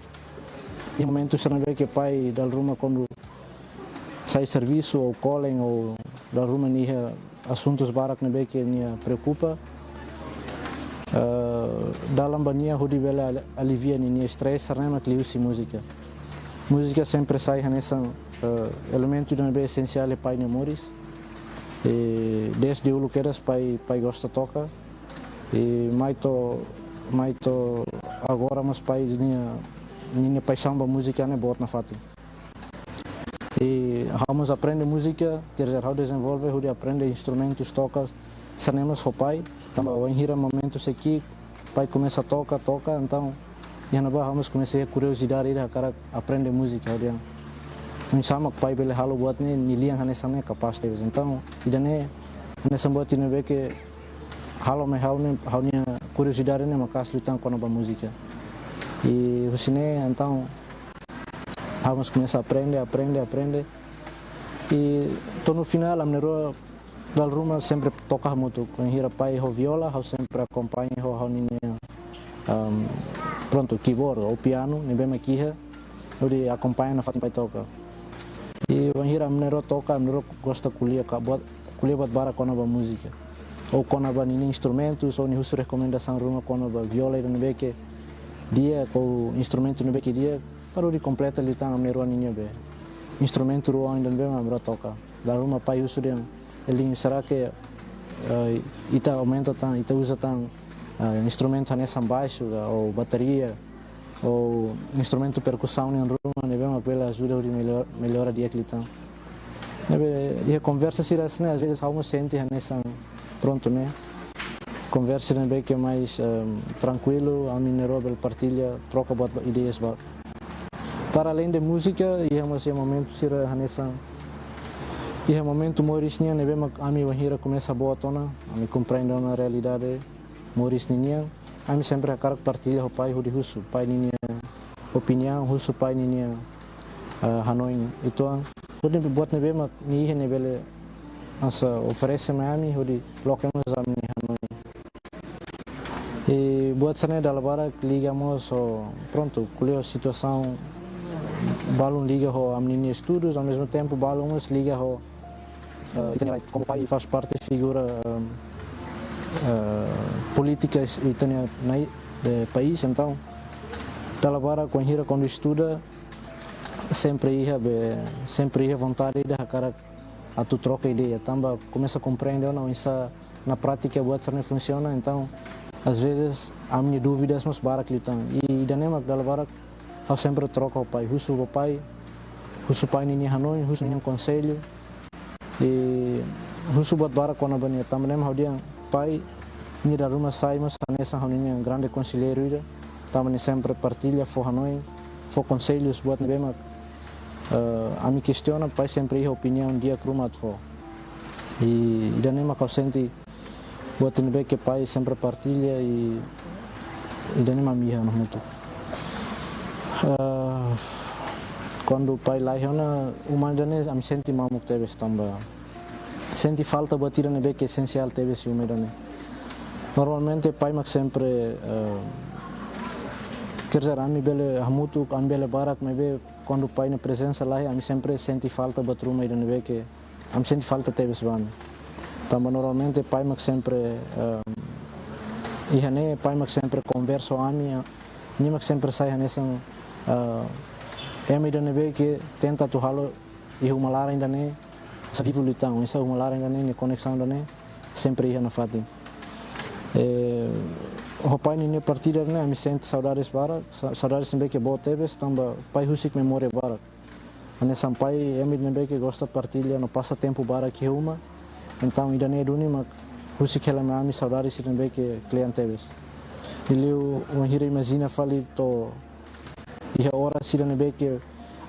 em momentos será que pai da ruma quando sai serviço ou colhem ou da ruma nia assuntos barak nebe que nia preocupa dalam bania hudi bela alivia nia stress será que liusi música sempre sai nessa elemento da nebe essencial é pai memories e desde o luqueras pai gosta toca e mais to agora mas pai minha paixão pela música é boa na fato. E vamos aprender música, quer dizer, how desenvolve, how aprende instrumentos, toca, sanemos o pai, também em hira momentos aqui, pai começa a toca, então já não vamos começar a curiosidade de cara aprender música, dia. Não sama pai bele halo buat ni niliang hanesan ne capaz de, então idane nessa buat ini be que halo me how nia curiosidade ne makas lutan com a música. E o cine então vamos começar a aprender e tô no final a menor da ruma sempre toca muito com hira pai ho viola ho sempre acompanha ho ninha pronto keyboard ou piano nem bem aqui ele acompanha na fatin pai toca e o hira menor toca menor gosta kuliah buat bara com a música ou com a ninha instrumentos ou ni recomendação ruma com a viola e nem bem que dia com o instrumento no que dia para o completa ali tang amne ruaninha be instrumento ruang dan be ma toca da rumah pai usu dia ele será que ita aumenta tang ita usa tang instrumento nessa baixo ou bateria ou instrumento percussão em rumah ne be ma pela ajuda de melhora dia que tang e a conversa se assim às vezes algo sente nessa pronto né conversa ne que é mais tranquilo a mineróvel partilha troca buat ideias para além de música ia masih momento sira nessa ia momento morisnya ne be mak ami wahira começa boa tona ami compreendo na realidade moris ninia ami sempre akar partilha o pai o de husu pai ninia opinião husu pai ninia Hanoi itu Hudi buat nebe mak ni nebele asa oferece Miami hudi lokemos ami Hanoi e buat sana dalabara ligamos o pronto colheu situação balon liga ho amni estudos ao mesmo tempo balons liga ho como pai faz parte figura política itania nai país então dalabara quando estuda sempre ia vontade de cara a tu troca ideia tamba começa a compreender não isso na prática buat sana funciona então às vezes há minhas dúvidas mas barak litan e danemak dalam barak eu sempre troca o pai husu pai nini Hanoi husu nini conselho e husu buat barak kona bania também hau dia pai ni da rumah sai mas nessa reunião grande conselheiro ida também sempre partilha for Hanoi for conselhos buat nebemak a me questiona pai sempre ia opinião dia krumat for e danemak kau senti buat nebe que pai sempre partilha e danemak miha no mutu quando o pai lá na humanidade am senti mamuk tebes tamba senti falta buat tira nebe que essencial tebes humanidade normalmente pai mak sempre kerja ami bele hamutu am bele barak mebe quando o pai na presença lá am sempre senti falta buat rumah dan nebe que am senti falta tebes bami tamba normalmente pai mak sempre ihane pai mak sempre converso ami ni mak sempre sai nessa emi dan nebe que tenta tu halo ihu malara ainda ne sa vivo litão essa malara ainda ne conexão da ne sempre ia na fati o pai ni partida ne me sente saudades bara saudades nebe que boa tebes tamba pai husik memória bara ane sampai emi nebe que gosta partilha no passa tempo bara que uma então ainda ne duni mak husik ela me ami saudades nebe que cliente tebes ele o hira imagina fali to ia horas sira nebe que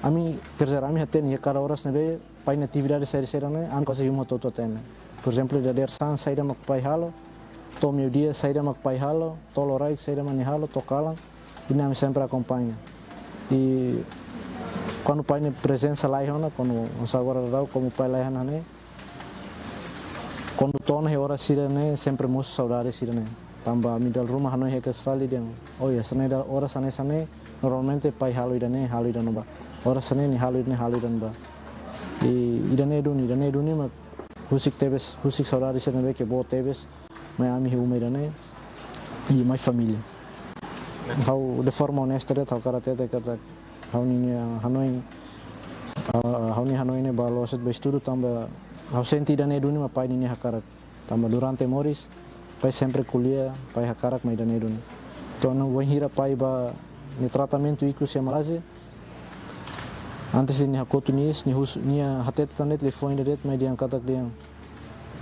ami kerja ami haten ia cara horas nebe pai na atividade séria ne an cosa uma toto ten por exemplo da der san saída mak pai halo to meu dia saída mak pai halo to lorai saída mani halo to kalang e nami sempre acompanha e quando pai na presença lá hona quando os agora dau como pai lá hona ne quando to na horas sira ne sempre musu saudade sira ne tamba midal rumah Hanoi hekas vali dia oh ya saneda horas sane normalmente pai halo idane ba ora sane ni halo dan ba idane duni mak husik tebes husik saudari sene be que bo tebes mai ami uma idane e mai família hau de forma honesta de tal karate de kata hau ni Hanoi ne baloset be estudo tamba hau senti idane duni ma pai ni hakarak tamba durante moris pai sempre kuliah pai hakarak mai idane duni tono wahira pai ba ni tratamento iku se malaze antes ni hakotu nis ni hatet tanet telefone det mai diang katak diang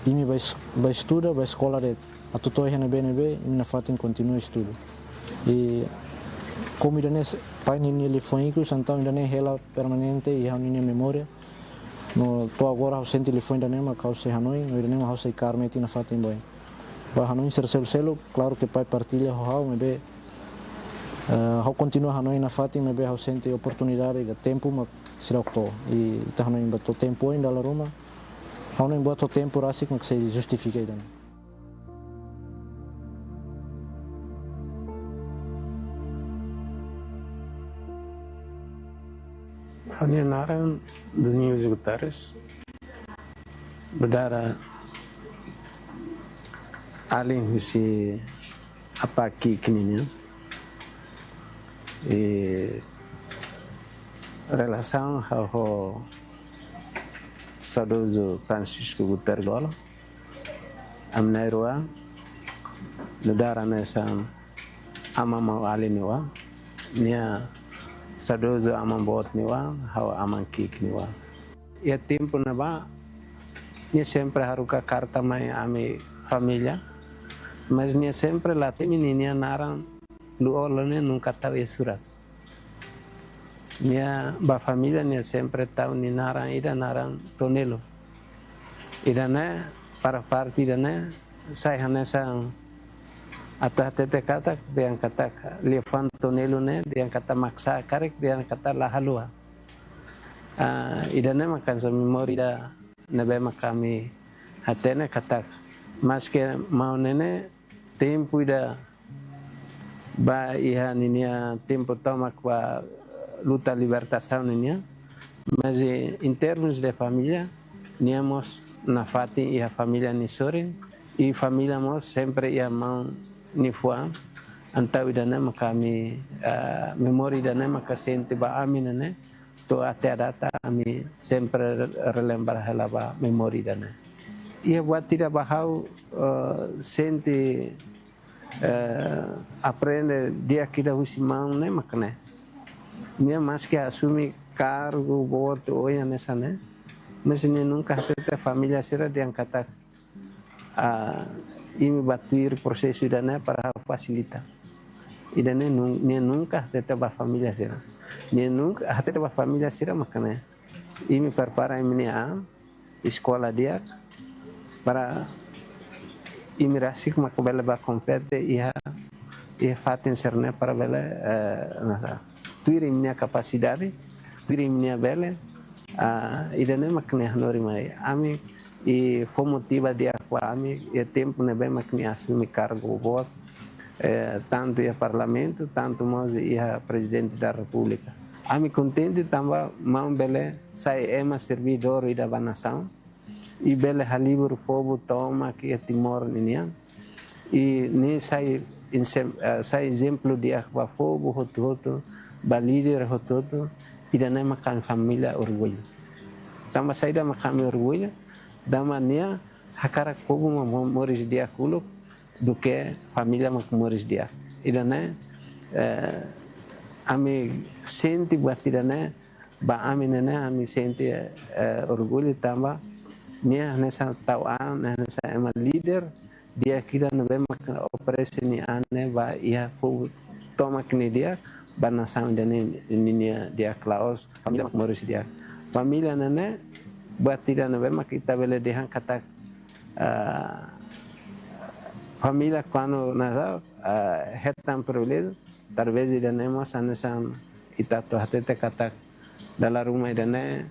imi ba estuda ba escola det atuto hena BNB imi na fatin continua estudo e como idanes pai ni telefone iku santau idane hela permanente e ha ni memória no to agora o sen telefone idane ma kau se Hanoi no idane ma hau se karmeti na fatin boy ba Hanoi ser selo claro que pai partilha ho mebe hau continua Hanoi na fati mebe hau sente oportunidade de tempo ma sira okto e ta Hanoi bato tempo ainda la Roma hau nem bato tempo rasik mak se justifica dan Hanya naran dunia Gutares bedara alin si apa ki kininya E relação ao saudoso Francisco Guterres Gola, a Mnairua, negara nessa amam ali niwa, nia saudoso amam bot niwa, hau amam kik niwa. E tempo na ba, nia sempre haruka carta mai ami família, mas nia sempre lá tem menina naran luolone nunca tahu surat. Nia ba família nia sempre tahu ni naran ida naran tonelo. Ida na para parte ida na sai hanesa atau tete kata yang kata lefan tonelo ne yang kata maksa karek yang kata lahalua. Ida na makan sa memori ida nabe makami hatene kata maske mau nene tempo ida ba iha ninia tempo tomak ba luta libertação ninia, mas em termos de família, niamos na fati e a família nisorin e família mos sempre ia mão ni fuam, antau idane makami memori idane makasente ba amin ne, to até a data ami sempre relembrar helaba memori idane. Ia buat tidak bahau sente aprende dia kita husimang ne makne. Nia mas que assume cargo, voto, olha nessa né, mas nem nunca teve família será de angkata imi batir prosesso da né para facilitar. E daí nem nunca teve família será, nem nunca teve família será makanya. Imi prepara imi escola dia para imigrasi que makabela ba compete ia fatin serné para bela tuiri minha capacidade, tuiri minha bela, e daí maknya nori mai. Ami e foi motiva de ami e tempo ne bem maknya assumi cargo voto, tanto e parlamento, tanto nós e a presidente da república. Ami contente tamba mau bela sai ema servidor e da nação e bela halibur fogo toma que é Timor ninia e nem sai exemplo de akba fogo hoto ba líder hototo e daí makan família orgulho. Tamba saída makan orgulho, dama nia hakara fogo moris dia kulo do que família moris dia. E daí ami senti buat tidane ba ami nene ami senti orgulho tamba nia nessa tauan nessa ema líder dia kita nabe makan operasi ni ane ba ia fogo toma kini dia banasam dan ini dia klaus família moris dia família nene buat tidak nabe mak kita bele dehan kata família quando nasa hetam privilégio talvez ida nemo sanesam ita to hatete kata dalam rumah idane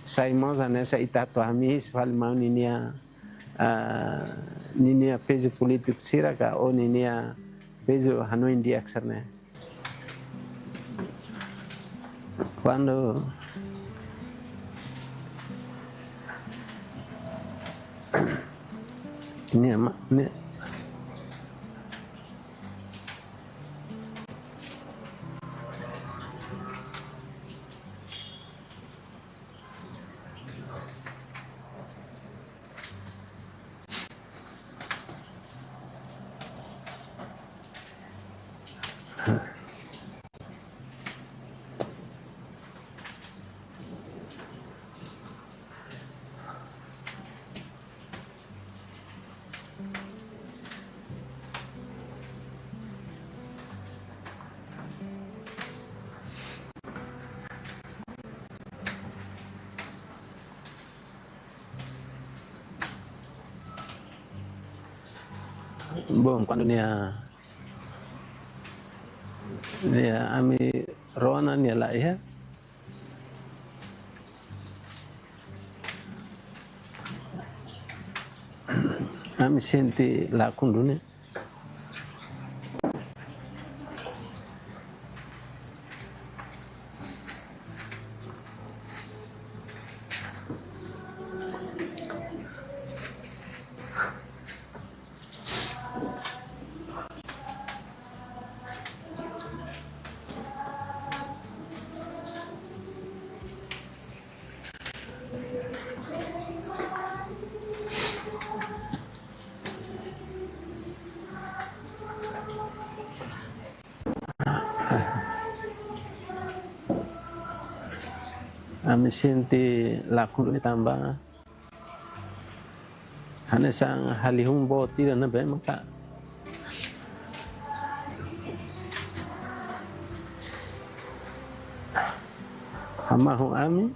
saimos anesa ita to amis fal mau ninia peso politik siraka o ninia peso hanu india aksarne. Cuando bom quando nia ami rona nia lah ya ami senti la kundune Ami senti laku ni tambah. Hanya sang halihung bo tidak nabe maka. Hamahu ami.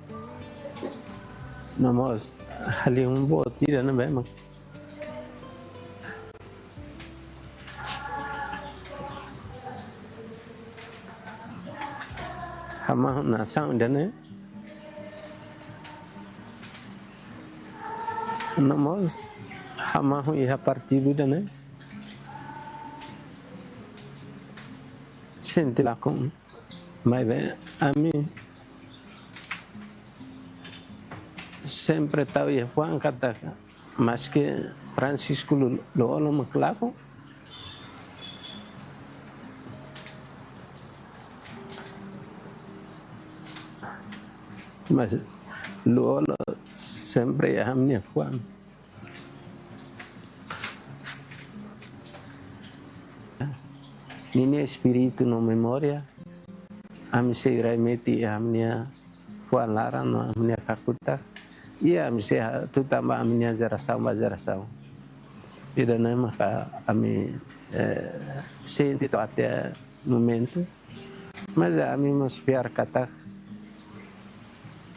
Nomos halihung bo tidak nabe maka. Hamahu nasang dane. Nomos hamahu iha partido dane. Senti lakum. Mai be ami sempre tahu ya Juan kata mas que Francisco lo olo maklaku. Mas lo olo sempre ya hamnya Juan. Nini espiritu no memoria. Ami se remeti hamnya Juan Lara no hamnya kakuta. Iya ami se tu tambah hamnya zarasau. Ida nama ka ami senti to até momento. Mas ami mas piar kata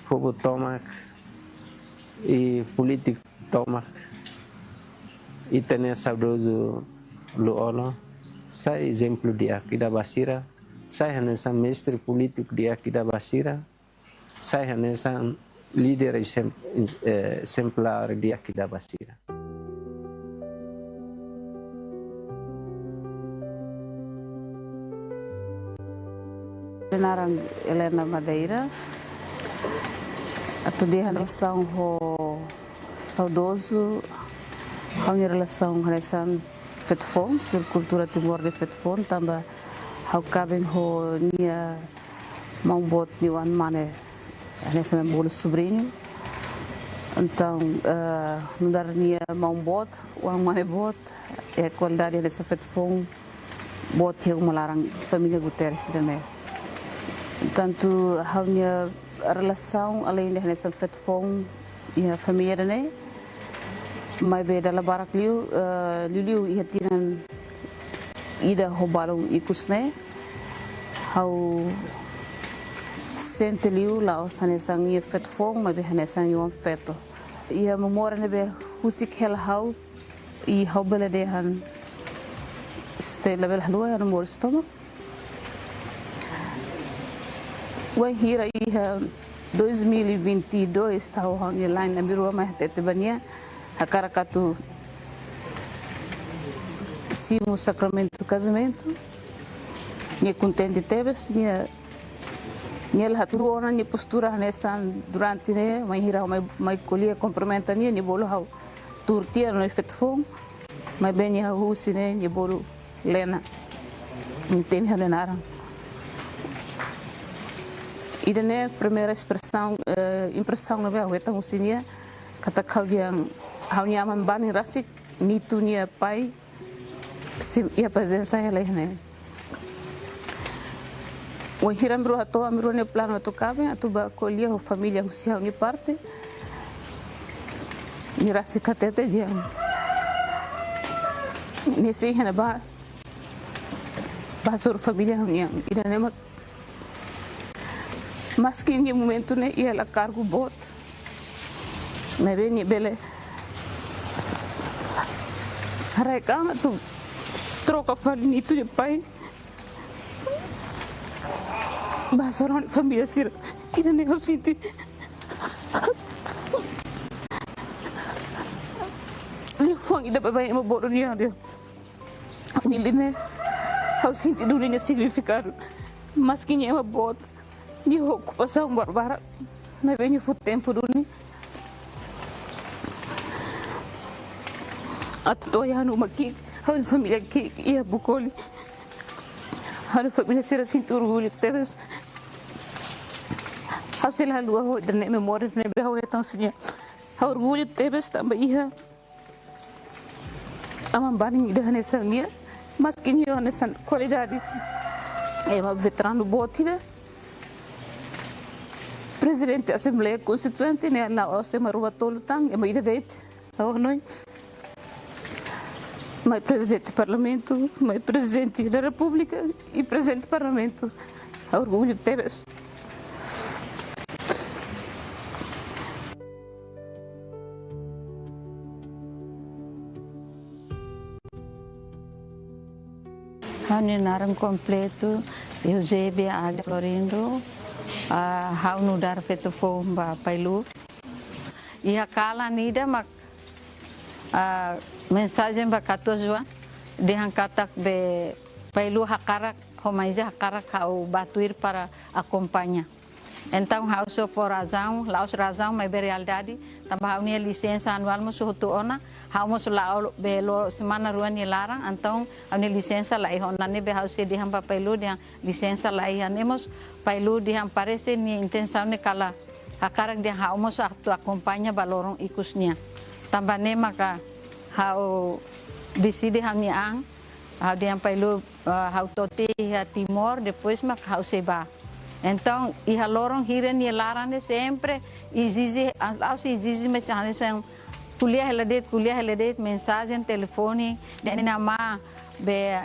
fogo tomak e político tomak e tenha saudoso lo olo. Saya exemplo de Akida Basira, saya hanya mestre político de Akida Basira, saya hanya líder exemplar de Akida Basira. Narang Helena Madeira, a toda relação saudoso, a minha relação Fetfon, por cultura timor de Fetfon, também hau cabem ho nia mau bot ni wan mane nessa bolo sobrinho. Então, mudar nia mau bot, wan mane bot, é qualidade dessa Fetfon bot yang melarang família Guterres também. Tanto hau nia relação além dessa Fetfon e a família dane. Mai be dalam barak liu ihatinan ida hobalung ikusne hau sente liu lao sanesang ia fetfong mai be hanesang yuan feto ia memora ne be husik hel hau I hau beledehan se level halua no mor stoma wa hira iha 2022 hau hau ni line na biru mai tete bania Hakaracatu Simo sacramento do casamento Nye contente tebes Nye haturu Nye postura nessa durante ne Mai hira mai colher complementa Nye bolo hau turtia no efetfong Mai bem nye hau sine Nye bolo lena Nye temi halenara Ida ne primeira impressão no meu Eta husinia Kata kau yang hau nyaman bani rasik nitu nia pai ia presença ela né o hiram bro ato amiro ne plano to cabe atu ba colher a família rusia ni parte ni rasik katete dia nesse hena ba sur família nia ida ne mas que em momento né ia la cargo bot me bem bele Hareka tu troca falinito de pai. Basaron família sira. Ida nem eu senti. Li fong ida babai mo bodo ni dia. Família ne eu senti dunia significado. Mas que nem bot. Ni ocupação barbara. Na bem o tempo dunia. Atau yang anu maki, hal família que ia bukoli, hal família será cinturulho teves, hal se lalu hal dan memória dan hal itu sebenarnya, hal orgulho teves tambah ia, amam bani ida nessa minha, mas que nie nessa qualidade, uma veterano botila, Presidente Assembleia Constituinte ne na o se marua tolu tang e mai direito ao noi. Mai presidente do Parlamento, mai presidente da República e presidente do Parlamento. Orgulho de ter isso. Hani narang completo, Eusébia Agda Florindo, hau no dar feito fomba pailu. E a kala nida mak mensagem ba katozwa de hankatak be pailu hakarak homaiza hakarak hau batuir para acompanhar. Então, House of razão, laos razão, mas realidade, também há uma licença anual, mas o ona, há uma lá belo semana rua ni larang, então há uma licença lá e ona ne be house de ham papelu de licença lá e anemos pailu de ham parece ni intenção ne kala hakarak de há uma tu acompanha balorong ikusnya. Também ne maka hau decide ham ni ang, hau de ham pailu hau toti Timor, depois mak hau seba. Então, e a lorong hiren e larane sempre exige, exige mensagem, kuliah heladet, mensagem, telefone, dan nama be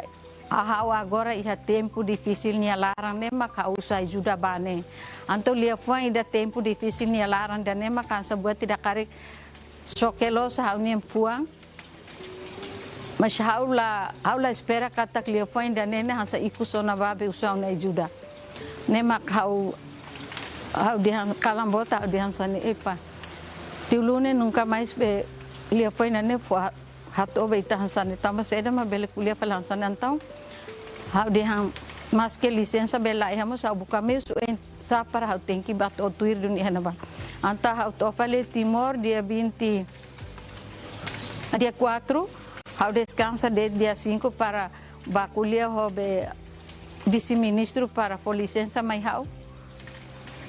ahau agora e tempo difícil ni larang ne maka usa ajuda bane. Anto lia foi ida tempo difícil ni larang dan ne maka sebuah tidak karik sokelos hau ni fuang. Mas haula espera kata lia foi dan ne hasa ikusona babe usa na ajuda. Nemak hau dihan kalambota hau dihan sani epa tiulune nunca mais be lia foi na ne foi hato be tahan sani tamba seda ma bele kuliah pelan sani então hau dihan mas que licença bela e hamos hau buka mesu en sa para hau tenki bat o tuir dunia na ba anta hau to fale Timor dia 4 hau descansa de dia 5 para ba kuliah hobe vice-ministro para for licença mai hau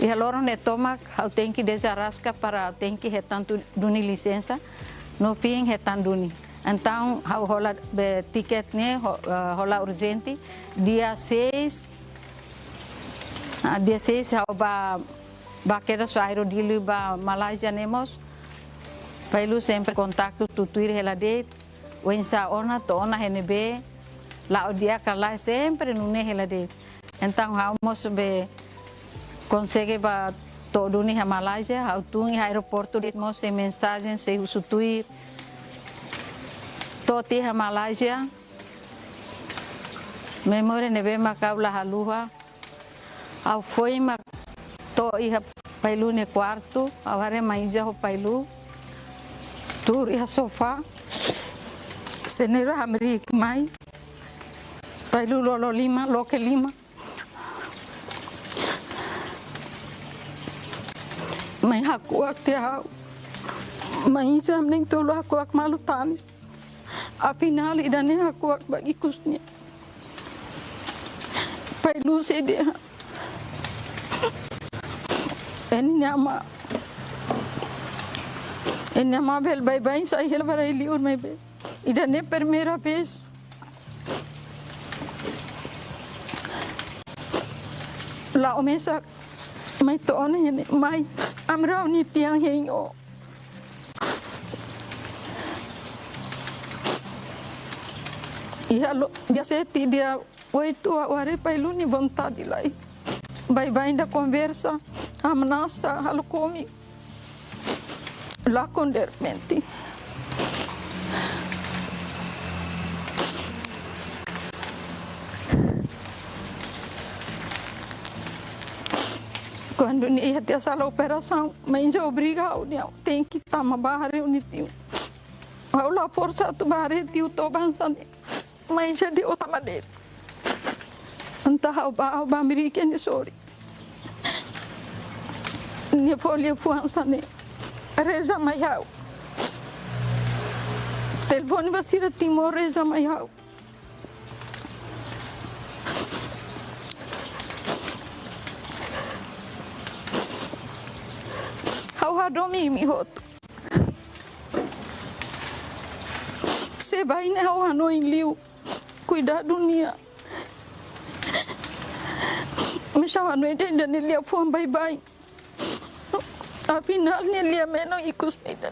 e alora ne toma hau tem que desarrasca para tem que retanto duni licença no fim retanduni então hau rola be ticket ne rola urgente dia 6 hau ba queda so aerodilio ba Malaysia nemos pailu sempre contato tutuir helade o ensa ona to ona NB lá o dia kala sempre no nehela de então vamos be consegue ba todo ni Malaysia hau tungi aeroporto de mos mensagem se usutui toti Malaysia memória nebe makaula haluha au foi ma to iha pailu ne quarto au hare maija ho pailu tur iha sofa senero Amerik mai pailu lolo lima, loke lima. Mai hakuak te hau. Mai jam neng tolo hakuak malu tanis. Afinal idane hakuak bagi kusnya. Pailu sede. Ini nama bel bye-bye saya hel barai liur mai be. Idane primera vez. La omesa mai tone mai amrau ni tiang heng o lo dia seti dia oito ware pailu ni vontade lai vai da conversa ameaça halo comi la condermenti quando ia ter essa operação, mas é obrigado, tem que estar uma barra reunitiva. Eu lá força tu barra tio to bangsa, mas já deu outra maneira. Então o americano sorry. Ne folha fuança ne reza maiau. Telefone vasira Timor reza maiau. Domi mi hoto. Se vai ne hau hanoi liu. Cuidado dunia. Misal hanoi den dan liu fuan bye-bye. Afinal, ele é menos e cuspida.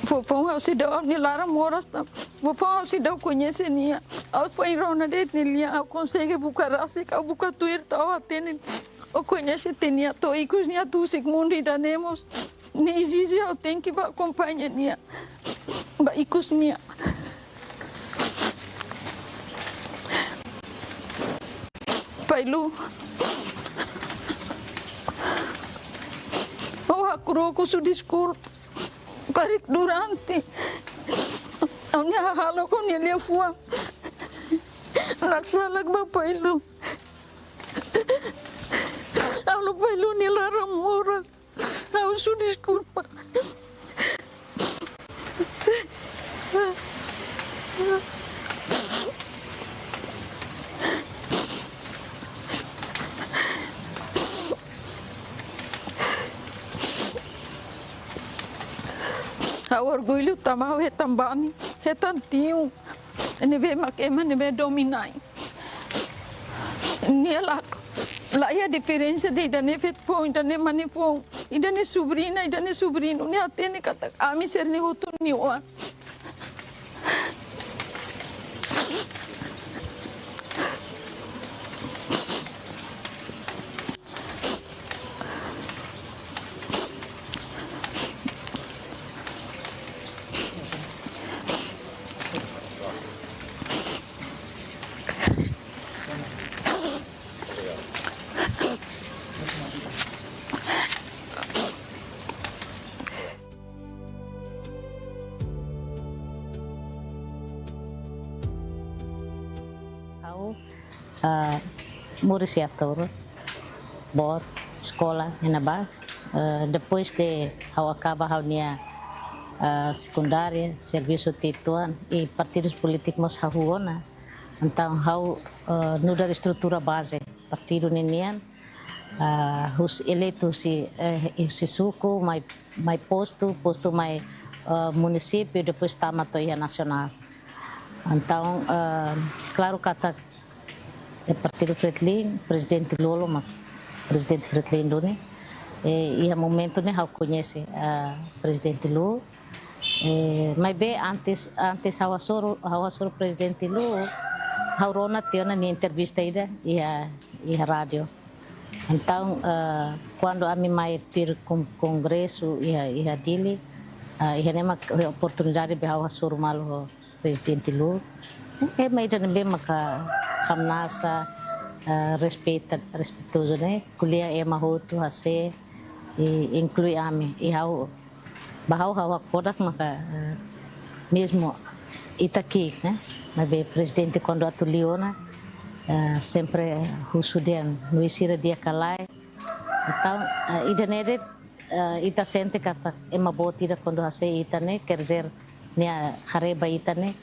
Fofão ao cidadão nilara moras tam. Fofão ao cidadão conhece nia. Ao foi rona de nilia ao consegue buka rasi ao buka tuir tau atene. O conhece tenia to ikus nia tu sigmundi danemos. Ni zizi ao tem que ba acompanha nia. Ba ikus nia. Pailu. Oh hakuro ko su diskur. Karik durante. Ang nahahalo ko niliafua. Nagsalag ba pailu? Ang pailu nilarang mura. Ang su disculpa. O orgulho tamau é tambani, é tantinho, nebe makema nebe dominai. Nela, lá é a diferença de idane fet fom, idane mani fom, idane sobrinha, idane sobrino, ne atene kata, ami ser ne hotu niwa. Murid ator, bot, sekolah, enaba. Depois de ao acaba a minha secundária, serviço tituan e partidos políticos hahuona. Então hau no da estrutura base, partido ninian, os eleitos se suco, mais posto mais município, depois tamatoia nacional. Então, claro que o Partido Fretilin, presidente Lolo, mas presidente Fretilin doni, e a momento né, eu conhece presidente Lolo, mas bem antes ao assoro presidente Lolo, eu rona tinha na entrevista ida e a rádio. Então, quando a minha mãe ir com congresso e a dele, e a nema oportunidade de ao assoro malo presidente Lolo, é mais também maka kamnasa respeitoso né kuliah é mahotu hase e inclui ami e hau bahau hawa kodak maka mesmo itaki né mas presidente quando atuliona sempre husudian no isira dia kalai então idanere ita sente kata ema botira quando hase itane quer dizer nia hareba itane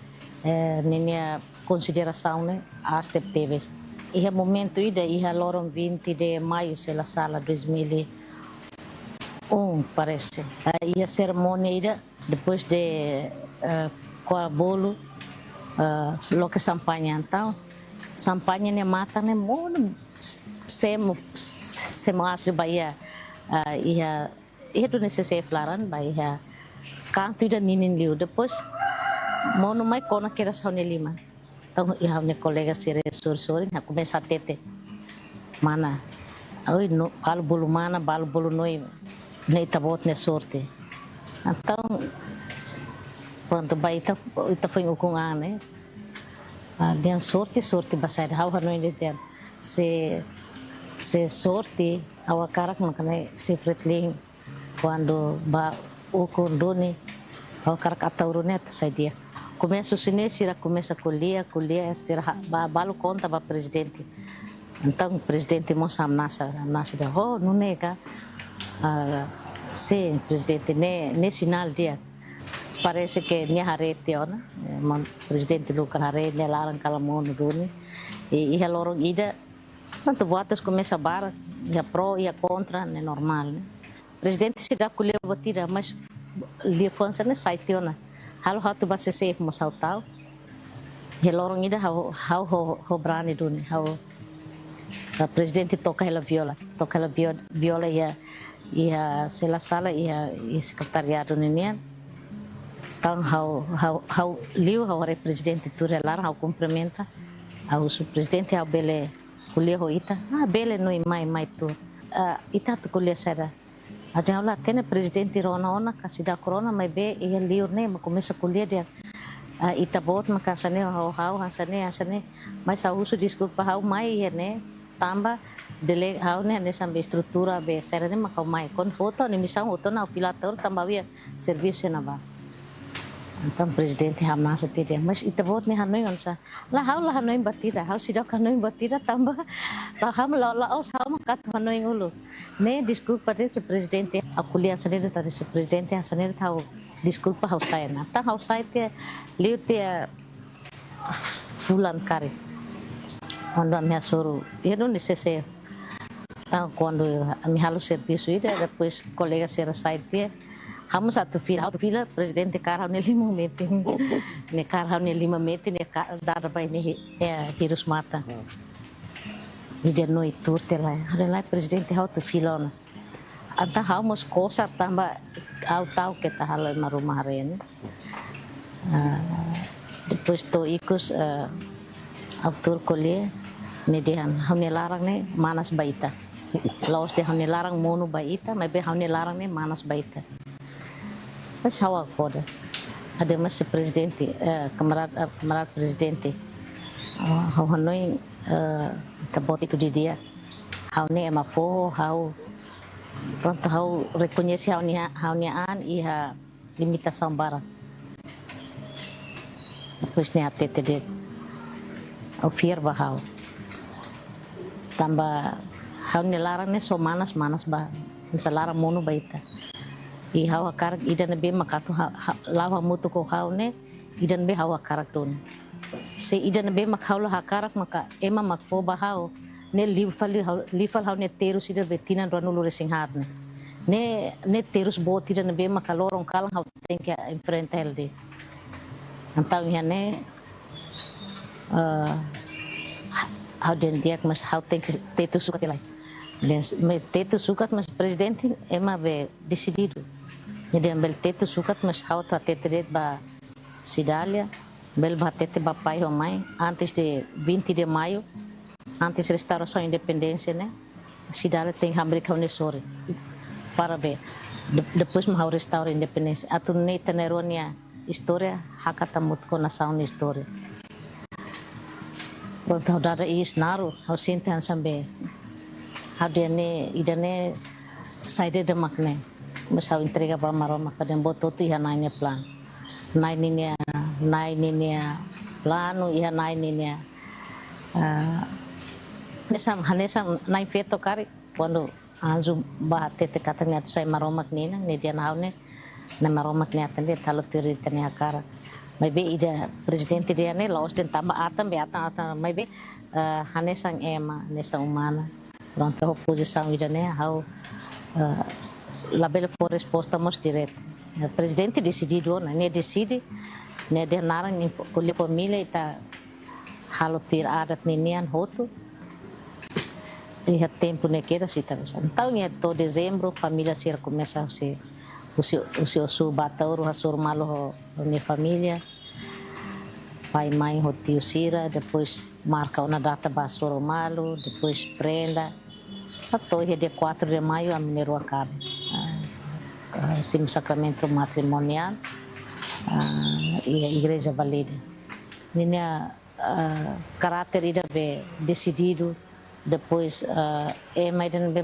nenia consideração né as teves e o momento ida e a loron 20 de maio se la sala 2001 parece e a cerimônia ida depois de qual bolo lo que sampanha então sampanha ne mata ne mono se mais de Bahia e do necessário flaran Bahia canto ida ninin liu depois mono mai kona kira saune lima. Então, eu minha colega sere sori na começa a tete. Mana, oi no balo bolo mana, balo bolo noi, nei tabot ne sorte. Então, pronto, baita foi com né? Dia sorte basai hau hanoi de dia. Se sorte ao cara que makane se Fretilin quando ba o condone ao cara catauroneto sai dia. Começa o chinês, começa a colher, será balo conta para presidente. Então o presidente moça nasce de não nega, sim presidente ne sinal dia. Parece que nem harete ona, presidente Lucas harete ne larang kalamono doni, e a lorong ida, quanto votos começa a bar, ia pro ia contra, é normal. Né? Presidente se dá colher batida, mas lhe fonsa ne sai tiona. Halo hatu base safe mo sautau lorong ida how brani duni how presidente toca ela viola ia sela sala ia secretariado ninian tang how liu how presidente turelar how cumprimenta ao presidente ao bele kuliah ho ita bele no mai tu ita tu kuliah sada ada aula tene presidente rona kasida corona mai be ia liu ne ma começa kuliah dia ita bot makasane how hasane mas a uso desculpa how mai ia ne tamba dele how ne sampai estrutura be serane makau mai kon foto ni misang foto na pilator tamba via serviço na ba então presidente hamna sati dia mas ita bot ni hanoi onsa la hanoi batira how sidak hanoi batira tamba la ham la os how makat hanoi ulu ne desculpa de presidente akulia sendiri tadi presidente sendiri tahu desculpa how saya na ta how saya te liu te fulan kari quando a minha soro eu não necessito então quando me halo serviço ida depois colega ser site kamu satu fila presidente karau ne 5 meter ne karau ne 5 meter ne dar bai ne hirus mata ida noi turte lá presidente hau tu fila na anta hau mos kosar tamba au tau que ta halo marumah rene depois to ikus autor kolhe ne dehan hau ne larang ne manas baita laos de hau ne larang monu baita mas be hau ne larang ne manas baita mas hawa koda ada mas presidente camarada presidente hau hanoi tabot itu di dia hau ne ema fo hau pronto hau reconhece hau ne an iha limitação bara depois ne atete de au fier bahau tamba hau ne larang ne so manas ba salarang monu baita i hawa karak idan be makatu lawa mutu ko haune idan be hawa karak don se idan be makau la karak maka ema makfo bahau ne lifal hau ne terus ida betinan ranulu resinghat ne terus bot idan be makalorong kalang hau tenke enfrente elde antau ne hau den diak mas hau tenke tetu sukat lai den me tetu sukat mas presidente ema be decidido jadi ambil tetu sukat mas hau ta tete ba Cidália bel batete ba pai homai antes de 20 de maio antes restauração independência né Cidália tem hambrica unisore para ver depois mau restaura independência atu ne teneronia história hakata mutko nação história pronto hau dada is naru hau sintan sambe hau dia ne idane saide de makne mas hau entrega para maroma kadang bototu iha naine plan naine plano iha naine hanesam nai feto kari quando anzu bahate te katanya tu sai maromak nina ne dia naune na maromak ne atende talo tiri tene akara mai be ida presidente dia ne laos den tamba atam be atam mai be hanesang ema nesa humana pronto oposição ida ne hau la bela for resposta mos direto o presidente decidido ne decide ne de narang colhe família ita halo tir adat ninian hoto e tempo ne queda se então é todo dezembro família se começa o seu batauro a sua malo ne família pai mãe o tio Sira depois marca uma data para sua malo depois prenda até dia 4 de maio a mineiro acaba sim sacramento matrimonial e a igreja valida minha caráter ida be decidido depois mais dan be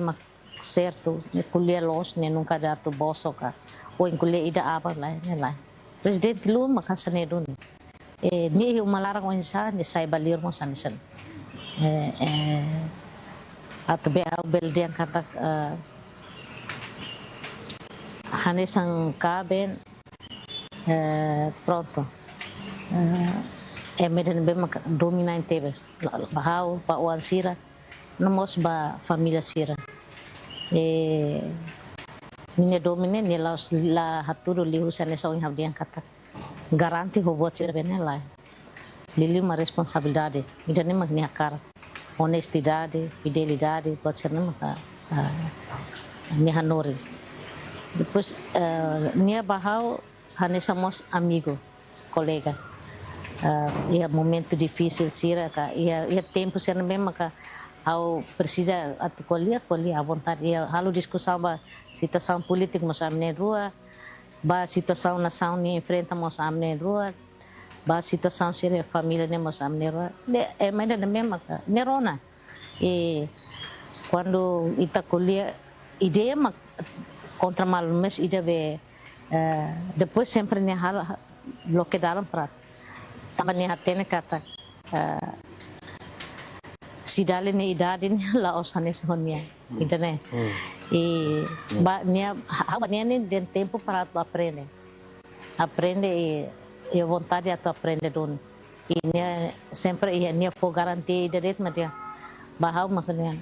certo ne kuliah los ne nunca datu bosoka ou em kuliah ida apa lá ne lá presidente lu makasane dun ni umalarang onsa ne sai balir mo sanisen atau bel dia kata hanesang kaben pronto medan be dominan tebes bahau pa wan Sira nomos ba família Sira minha domine ne la haturo lihu sane so hab dia kata garanti ho bot Sira bene la Lili uma responsabilidade. Ainda nem mais minha cara. Honestidade, fidelidade, pode ser nem mais minha honor. Depois, minha barral, hanya somos amigos, colega. É momento difícil, sira, é tempo ser mesmo que ao precisa colher à vontade. Halo discussão ba situação política mas amne rua, ba situação nação ni enfrentamos amne rua, ba situação sira família ni mas amne rua. É mais da mesma que nerona. E quando ita colher ideia contra mal mas ida be depois sempre ni hal bloque dalam para também atene kata si dale ni idade ni la osane sonia entende e nia hawa nia ni den tempo para tu aprender e a vontade a tu aprender don e nia sempre nia for garantir direito mas dia bahau makanya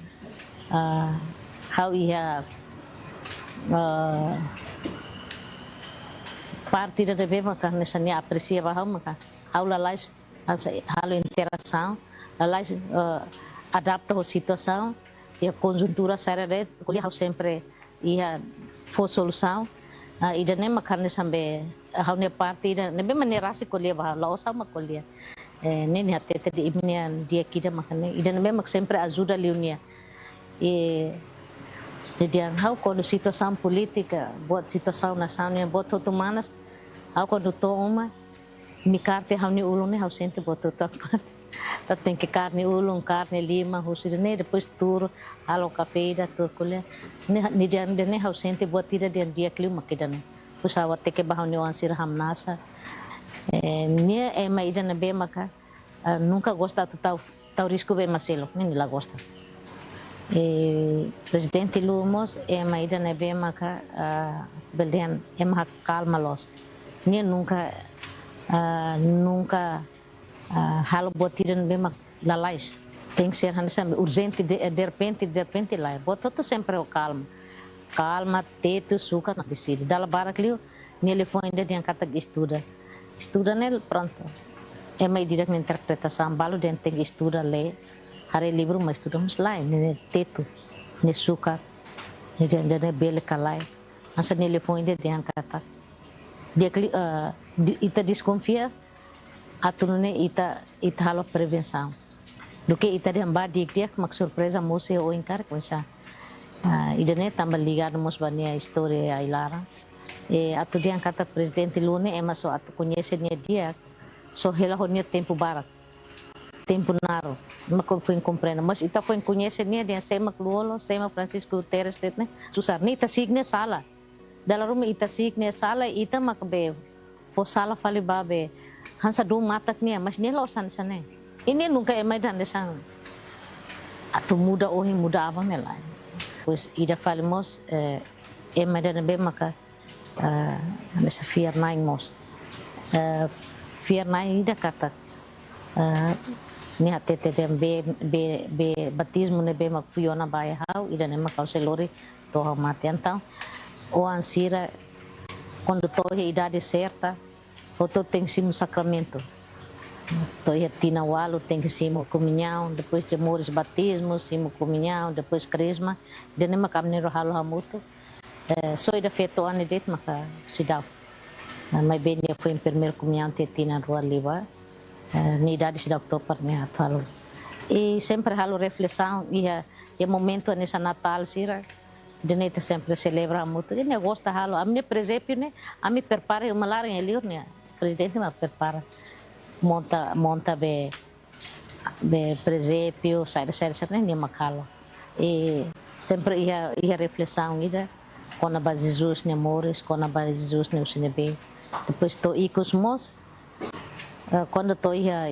how ia parte da deve maka nessa nia aprecia bahau maka how la lais halo interação la lais adapta a situação e a conjuntura séria colher sempre ia for solução e da nem macarne sambe how ne parte ida nebe maneira se colher bah lá osa ma colher nem até de imnia dia kita macarne ida nebe mak sempre ajuda liunia e jadi how quando situação política buat situação nasional buat humanas how quando toma mi carte how ne ulung ne how sente buat tá tem que carne ulung carne lima husirne depois tur halo café da tur colher ni dia ne how sente buat tira dia clima kidan pusawat te bahau ni wan sir hamnasa ni mai ida na be maka nunca gosta tau risco be maselo ni la gosta presidente Lumos mai ida na be maka beldian hak calma los ni nunca halo buat tiran be mak lalais tem que ser urgente de repente lá bota tudo sempre o calma teto suca não decide dala baraclio nele foi ainda de kata estuda nele pronto mai direct na interpretação balo den tem que estuda ler hari livro mas estudamos lá ne teto ne suca ne de bele calai asa nele foi ainda de kata dia ita desconfia atunune ita halo prevenção do que ita de dia mak surpresa mose o encar coisa idane tambah ligado mos bania história ailara atu dia kata presidente Lune so atu conhece dia so hela honia tempo barat tempo naro mak foi compreende mas ita foi conhece dia sema Luolo sema Francisco Guterres né susar ni ita signe sala dalam rumah ita signe sala ita mak be fo sala fali babe hansa do matak nia mas ni lo san sane ini nunca mai dan desang atu muda muda apa melai pois ida falamos mai dan be maka nessa fiar nine mos fiar nine ida kata ni atete be batismo ne be mak fiona bai hau ida ne mak selori to mati então o ansira quando toa idade certa outro tem que ser um sacramento. Então, tina walo tem que ser comunhão, depois de mores batismo, simo comunhão, depois crisma, de nem macam nem rohalo hamuto. Só ida feito ano de maka sidau. Mas bem dia foi em primeiro comunhão te tina rua liba, ni idade sidau topar me halo. E sempre halo reflexão e momento nessa Natal sira. De neta sempre celebra muito. E gosta halo. A minha presépio né, a me prepara uma laranja ali né. Presidente me prepara monta be presépio sai nem macalo e sempre ia reflexão ida quando a Jesus ne mores quando a Jesus ne usinebe depois to ikos mos quando to ia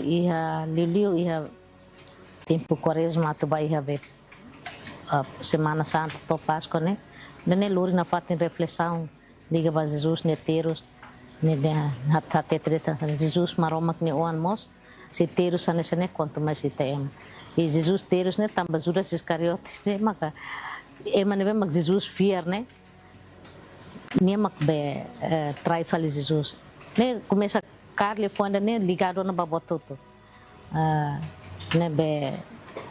liu ia tempo quaresma to vai ia be semana santa to Páscoa né nene luri na parte de reflexão liga ba Jesus ne teros ne hati treta Jesus maromak ne oan mos se teros sane quanto mais se tem e Jesus teros ne tambah Judas Iscariotes ne maka ne mak Jesus fiar ne ne mak be trai fali Jesus ne começa Carle fonda ne ligado na babototo nebe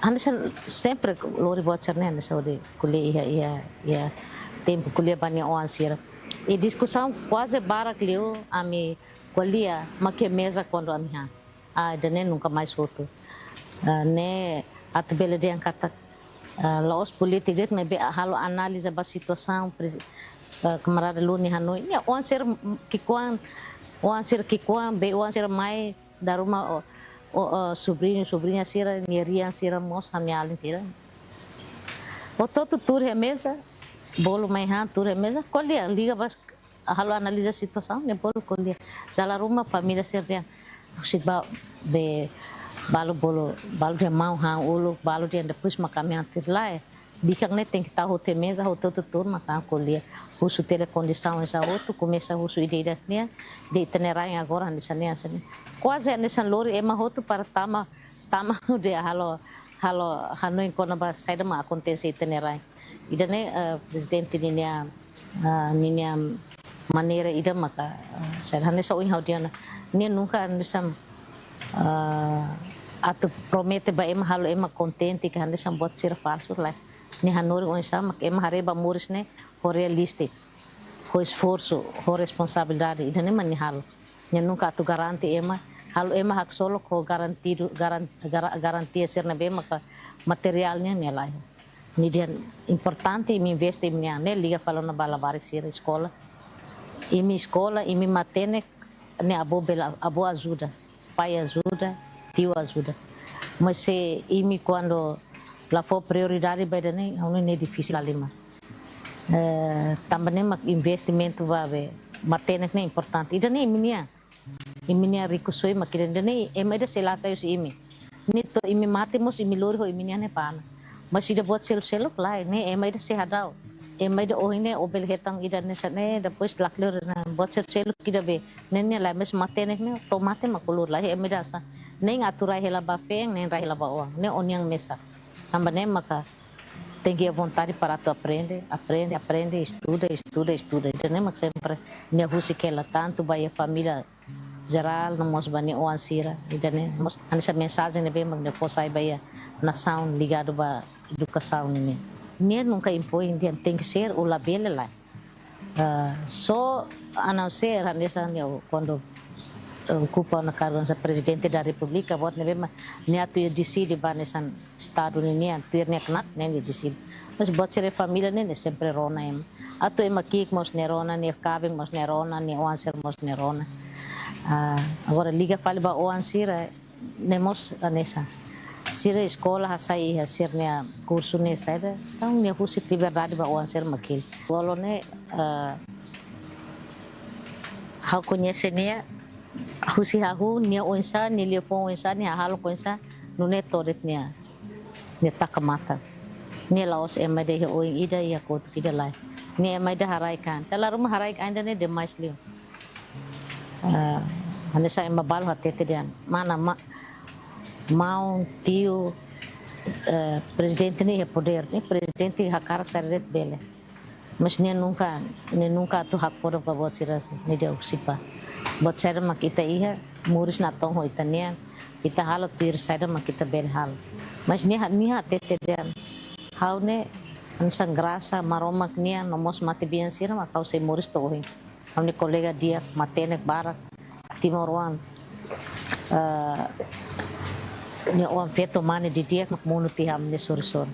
Anderson sempre lori bocor né Anderson de kuliah ia tempo kuliah banyak orang sira e discussão quase barak leu ami kuliah make mesa quando ami dane nunca mais voltou né atbele de angkata laos politik me be halo análise ba situação camarada Luni Hanoi ni orang sir kikuan be orang sir mai da rumah sobrinha sira nierian sira mos hamialin sira todo tur mesa bolo mai tur mesa colia liga bas halo analisa situação ne bolo colia dalam rumah família sira sibau be balo de mau ulu balo de depois makami antir lá dikang ne tem que estar hotel mesa hotel tur makan colia usu ter condição essa outro começa usu ideia né de itinerário agora nessa quase nessa lori ema hotu para tama de halo Hanoi kona ba saida ma acontece itinerário idane presidente ninya maneira ida maka saya hanya sa uing haudiana ni nunca nessa atu promete ba ema halo ema contente que nessa bot sir falso lá ni Hanoi on sama ema hareba muris ne ho realistic ho esforço ho responsabilidade idane mani halo ni nunca atu garanti ema halo ema hak solo ko garantia ser na be maka materialnya ne lá ni dia importante me investe minha ne liga falando na balabarik sir escola e me matene ne abo ajuda pai ajuda tio ajuda mas se imi quando lá for prioridade by dane não é difícil ali mas também mak investimento vai matene ne importante e dane iminia rico soi makiran dane ema da selasa yus imi nito imi matemos imi lori ho iminia ne pana mas ida buat selo lá ne ema da sehadau ema da ohine obel hetang ida ne sane depois laklur na buat selo kida be nenya la mes matene ne tomate makulur lah ema da sa ne ngaturai hela ba feng ne rahela ba uang ne oniang mesa também maka tem que vontade para tu aprender, estuda. Então, mas sempre minha rusicela tanto vai a família geral, não mos bani o ansira. Então, mas essa mensagem é bem mas depois sai vai a nação ligado à educação nem. Nem nunca impõe, tem que ser o labelo lá. Só a não ser quando ocupa na cadeira presidente da República, buat nebe nia tu decide ba nesan estado ni tu nia knak nem decide. Mas buat ser família nem sempre rona em. Atu em aqui mos nerona, ni cabem mos nerona, ni oanser mos nerona. Agora liga fale ba oansira nemos nessa. Sira escola sai ser nia curso ne saida, então nia husi liberdade ba oanser makil. Walo ne how conhece nia husi hahu nia onsa ni liopon onsa ni halo onsa nune toret nia takamata ni laos emade he oing ida ya kot kida lai ni emade haraikan dalam rumah haraikan anda ne demais liu ane sa emabal hatete dian mana mau tio presidente ni poder ni presidente hakarak saret bele mas ni nunca tu hak poder pa buat siras ni dia usipa buat saya mak kita iya muris natong ho itanian kita halo tir saya mak kita bel hal mas ni tete dan hau ne ansang grasa maromak nia nomos mati bian sira mak kau se muris to hin amne kolega dia matenek barak timorwan ni on feto mane di dia mak munu ti hamne sur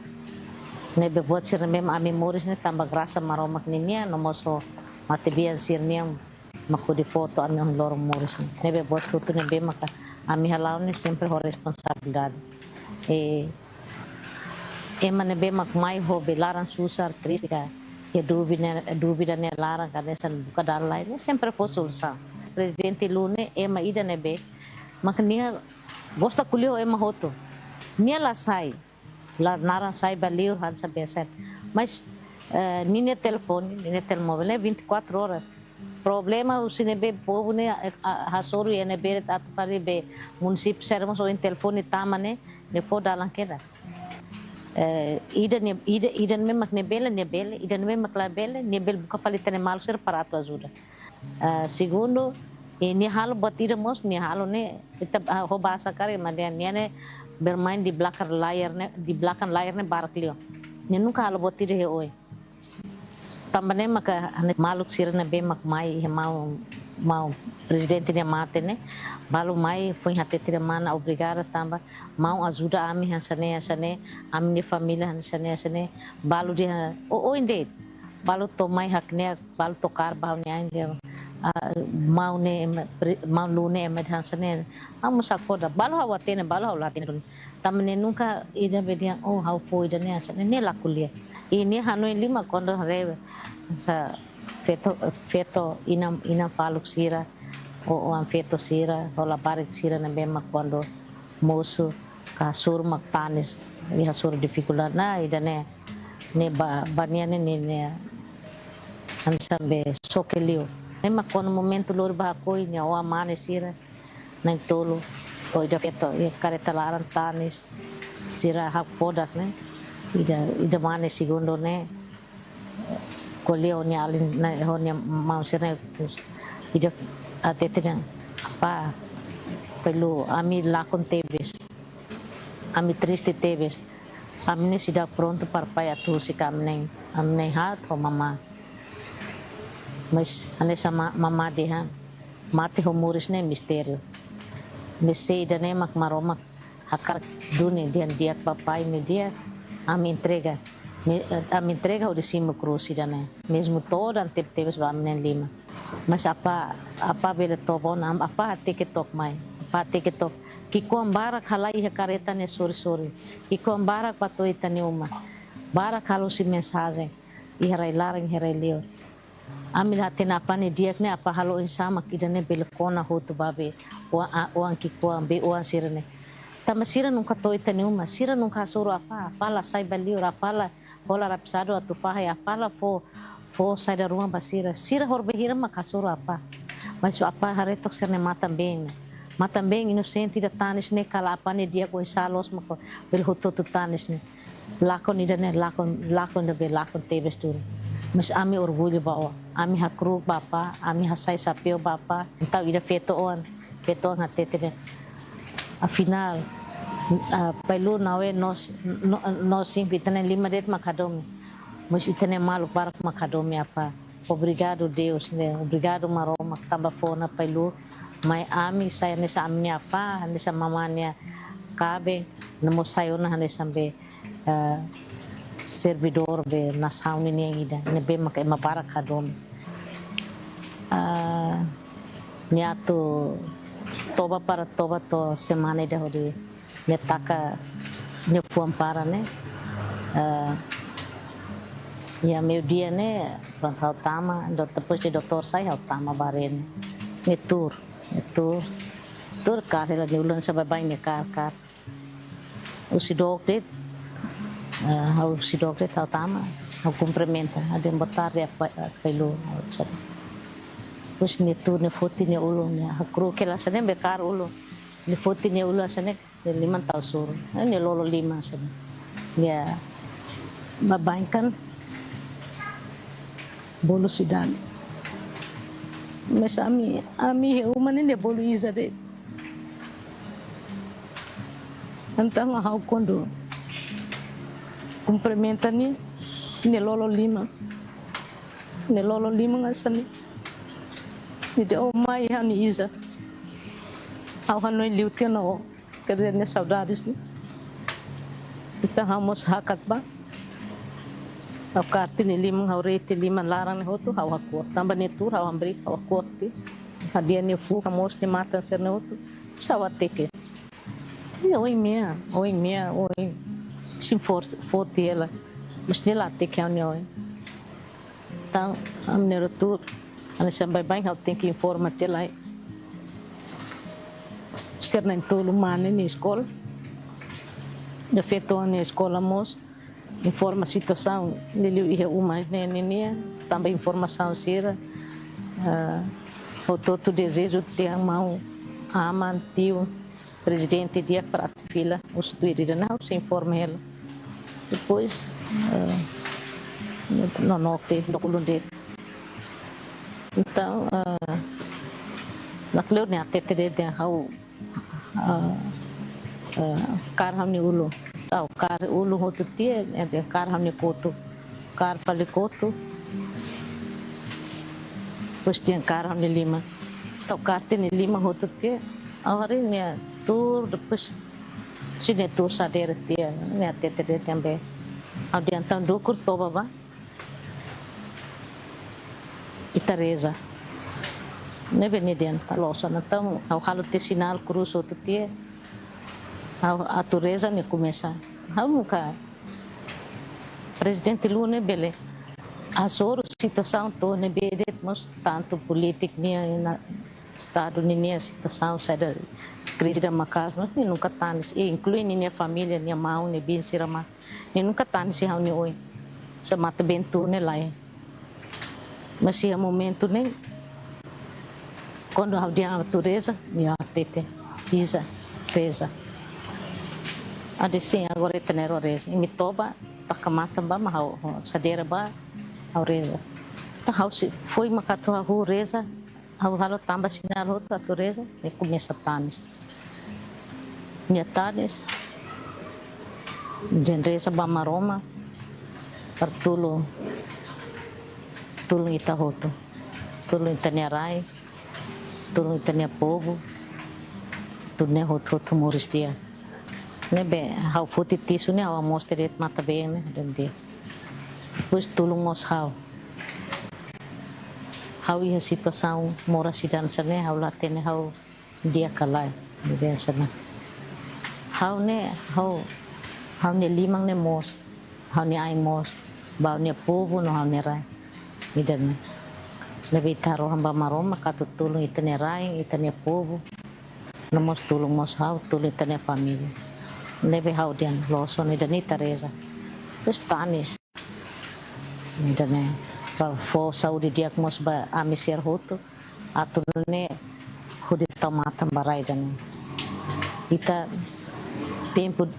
ne be buat sira mem ami muris ne tambah grasa maromak nia nomos ho mati bian sir niam mako di foto ami ang lorong moris nebe bot tutu nebe maka ami halau ni sempre ho responsabilidade ema nebe mak mai ho belaran susar triste ka e dúvida ne larang kanesan buka dal lain sempre fo solução presidente Lune ema ida nebe mak nia gosta kulio ema hoto nia la sai la naran sai baliu han sa beset mas nine telefone nine telemóvel 24 horas problema o sinebe povo ne hasoru e ne beret at pare be município sermos o telefone tamane ne fo dalang keda ida me mak ne bele ida me mak la bele ne bel buka falitane mal ser para tu ajuda segundo Ini hal buat tidak mos, ni hal ni kita bahasa kari madian ni bermain di belakang layarnya barak liu. Ni nunca hal buat tidak oi. Tambahnya maka maluk sirna be mak mai mau presidente ni mate ne balu mai foi hati tidak mana obrigada tamba mau ajuda ami hansane ami ni família hansane balu dia inde balu to mai hakne balu to kar bau ni ainda mau lune emed hansane amu sakoda balu hawatene balu hawlatene tamne nunca ida bedian how foi ida ne hansane ne la kulia ini hanoi lima kondo rebe sa feto ina paluk sira o an feto sira o la barik sira na bema quando moço kasur mak tanis ia sur dificuldade na ida ne bania ne ansambe sokelio ema kono momento lor ba koi ne o amane sira na tolo o ida feto e careta laran tanis sira hak podak ne ida mane segundo ne koleo ni alin na honya mau sirna ida atetena apa perlu ami lakon tebes ami triste tebes amne sudah pronto para pai atu si kamneng amne hat ho mama mas ane sama mama dia mati ho muris ne mistério mese ida ne mak maromak hakar dunia dia papai me dia ami entrega a me entrega o de cima cruz né mesmo todo ante teve os vamos lima mas apa bele tobo nam apa te que top mai apa te que top que com bara khala e careta ne sori e com bara patoi tani uma bara khalo si mensagem e herai larang herai leo amil hatena apa ne dia ne apa halo insama kidane bele kona hotu babe o anki ko ambe o ansirne tamasira nunca toi tani uma sira nunca soro apa la sai balio apa bola rapsado atu faha apala fo sai da rumah basira sira horbehira makasuro apa mas apa haretok serne matam bem inocente da tanis ne kala apa ne dia ko salos mako bel hoto tu tanis ne lakon ida ne lakon da be lakon tebes tu mas ami orgulho ba ami hakru bapa ami hasai sapio bapa então ida feto hatete afinal pelu nawe nos invitane 5 det makadome mas itane malu para makadome apa obrigado Deus né obrigado maroma tabafona pelu mai ami saya nessa amnia apa nessa mamania cabe namo sayona nessa be servidor be na sauni ni ida ne be makai mapara kadome niato toba to semana de hodi netaka ne fuam para ne ya meu dia ne pronto utama depois de doutor sai utama baren ne tur karela de ulan sababai ne kar o si dokter utama o cumprimenta ada botar ya pelo pus ne tur ne foti ne ulo ne hakru kela sane bekar ulo ne foti ne ulo sane 5 tahun sur ini lolo 5 saja ya babaikan bolu sidan mas ami human ini bolu iza de antang hau kondo cumprimenta ni lolo 5 ngasani ni de o mai hani iza au hanoi liuteno kerjanya saudades nih kita harus hakat ba au karti ni 5 haureti 5 larang hotu hawa kuat tambah ni tur hawa beri hawa kuat ti hadia ni fu kamos ni mata serne hotu sawateke ya oi mia sim forte ela mas nela teke ani oi tang amnero tur ana sampai bang hau tem que informar tela ser na tolo mane ni escola de feito na escola mos informa situação liliu ia uma nenia também informação sira o todo desejo de amar aman tio presidente dia para fila os tuiri não se informa ela depois não tem documentos então Nakleo ni ate tere dia hau kar hamni ulu. Tau kar ulu hotu tie dia kar hamni kotu. Kar fali kotu. Terus dia kar hamni lima. Tau kar ni lima hotu tie. Hari ni tur depois sini tur sadere tie ni ate tere tambe. Au dia tau dokur toba ba. Itareza. Nebe ni dia losa então ao halo te sinal cruz outro dia a tureza ne começa ao nunca presidente Lula bele a soro situação to ne bedet mas tanto político ni na estado ni a situação sai da crise da macas mas ni nunca tanis e inclui ni família ni mau ni bin sirama ni nunca tanis hau ni oi sa mata bentu ne lai mas é momento nem quando a natureza e a tete pisa reza a descer agora tener o reza e me toba takamata ba mahau sadera ba a reza tá se foi macato a reza ao halo tamba sinal outra reza e começa tanes minha tanes reza ba maroma pertulo tulung ita hoto tulung itania rai tulung itania povo tulung hoto muris dia nebe hau futi tisu ne hau mosteret mata bem ne dan dia depois tulung mos hau ia situação mora sidan sane hau latene hau dia kalai bem sana hau ne limang ne mos hau ne ai mos bau ne povo no hau ne rai idan lebih taruh hamba maroma katu tulung itane rai itane povo nomos tulung mos hau tulung itane família lebih hau dian loson idani Teresa terus tanis idane fo saudi diak mos ba amisir hoto atune hudi tomata barai jane ita